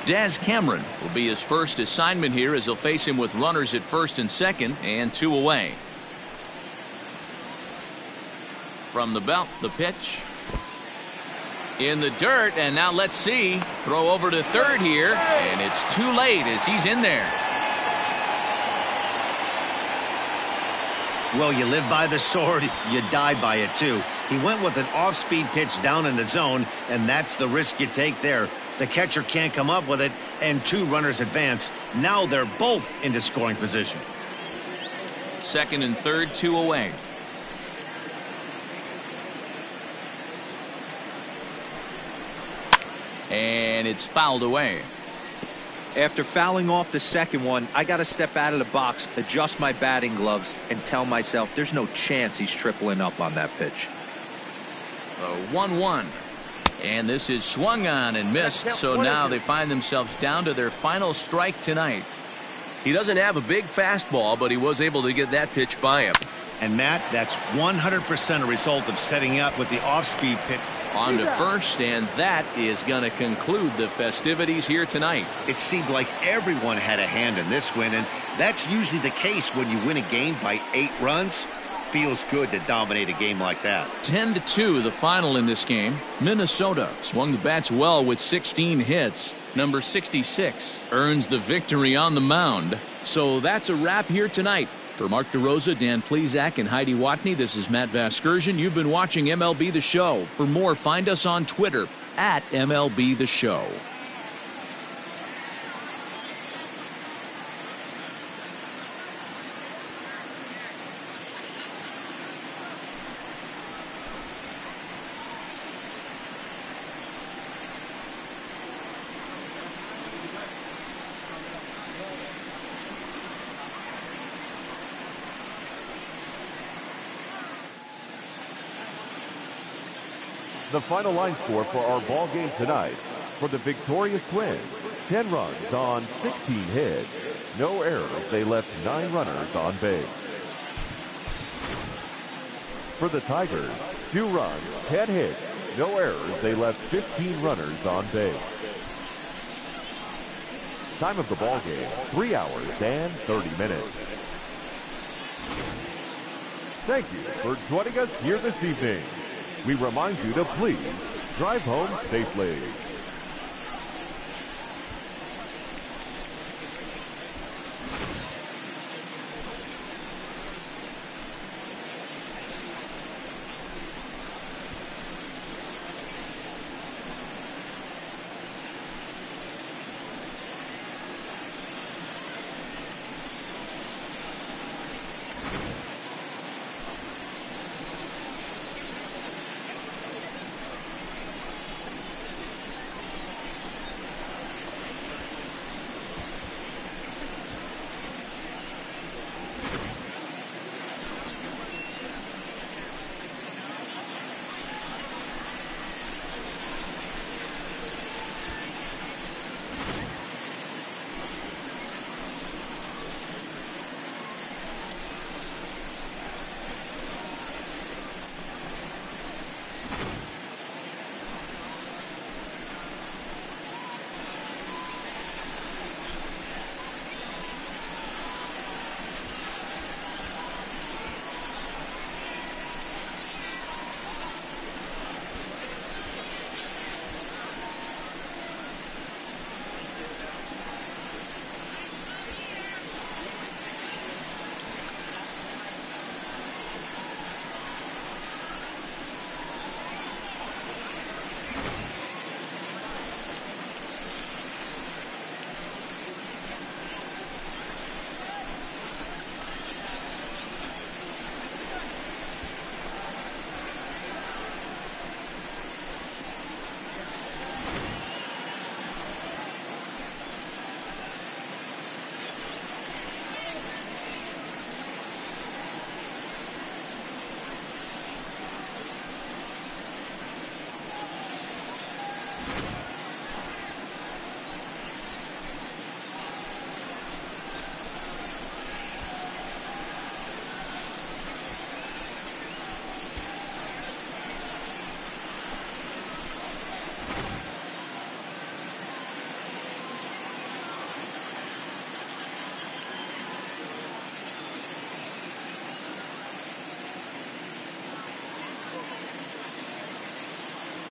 Daz Cameron will be his first assignment here as he'll face him with runners at first and second and 2 away. From the belt, the pitch. In the dirt, and now let's see. Throw over to third here, and it's too late as he's in there. Well, you live by the sword, you die by it too. He went with an off-speed pitch down in the zone, and that's the risk you take there. The catcher can't come up with it, and 2 runners advance. Now they're both into scoring position. Second and third, 2 away. And it's fouled away. After fouling off the second one, I got to step out of the box, adjust my batting gloves, and tell myself there's no chance he's tripling up on that pitch. A 1-1. And this is swung on and missed, so now they find themselves down to their final strike tonight. He doesn't have a big fastball, but he was able to get that pitch by him. And Matt, that's 100% a result of setting up with the off-speed pitch. On to first, and that is going to conclude the festivities here tonight. It seemed like everyone had a hand in this win, and that's usually the case when you win a game by 8 runs. Feels good to dominate a game like that. 10-2 the final in this game. Minnesota swung the bats well with 16 hits. Number 66 earns the victory on the mound. So that's a wrap here tonight. For Mark DeRosa, Dan Plesac, and Heidi Watney, this is Matt Vasgersian. You've been watching MLB The Show. For more, find us on Twitter at MLB The Show. The final line score for our ball game tonight. For the victorious Twins, 10 runs on 16 hits. No errors. They left 9 runners on base. For the Tigers, 2 runs, 10 hits. No errors. They left 15 runners on base. Time of the ball game, 3 hours and 30 minutes. Thank you for joining us here this evening. We remind you to please drive home safely.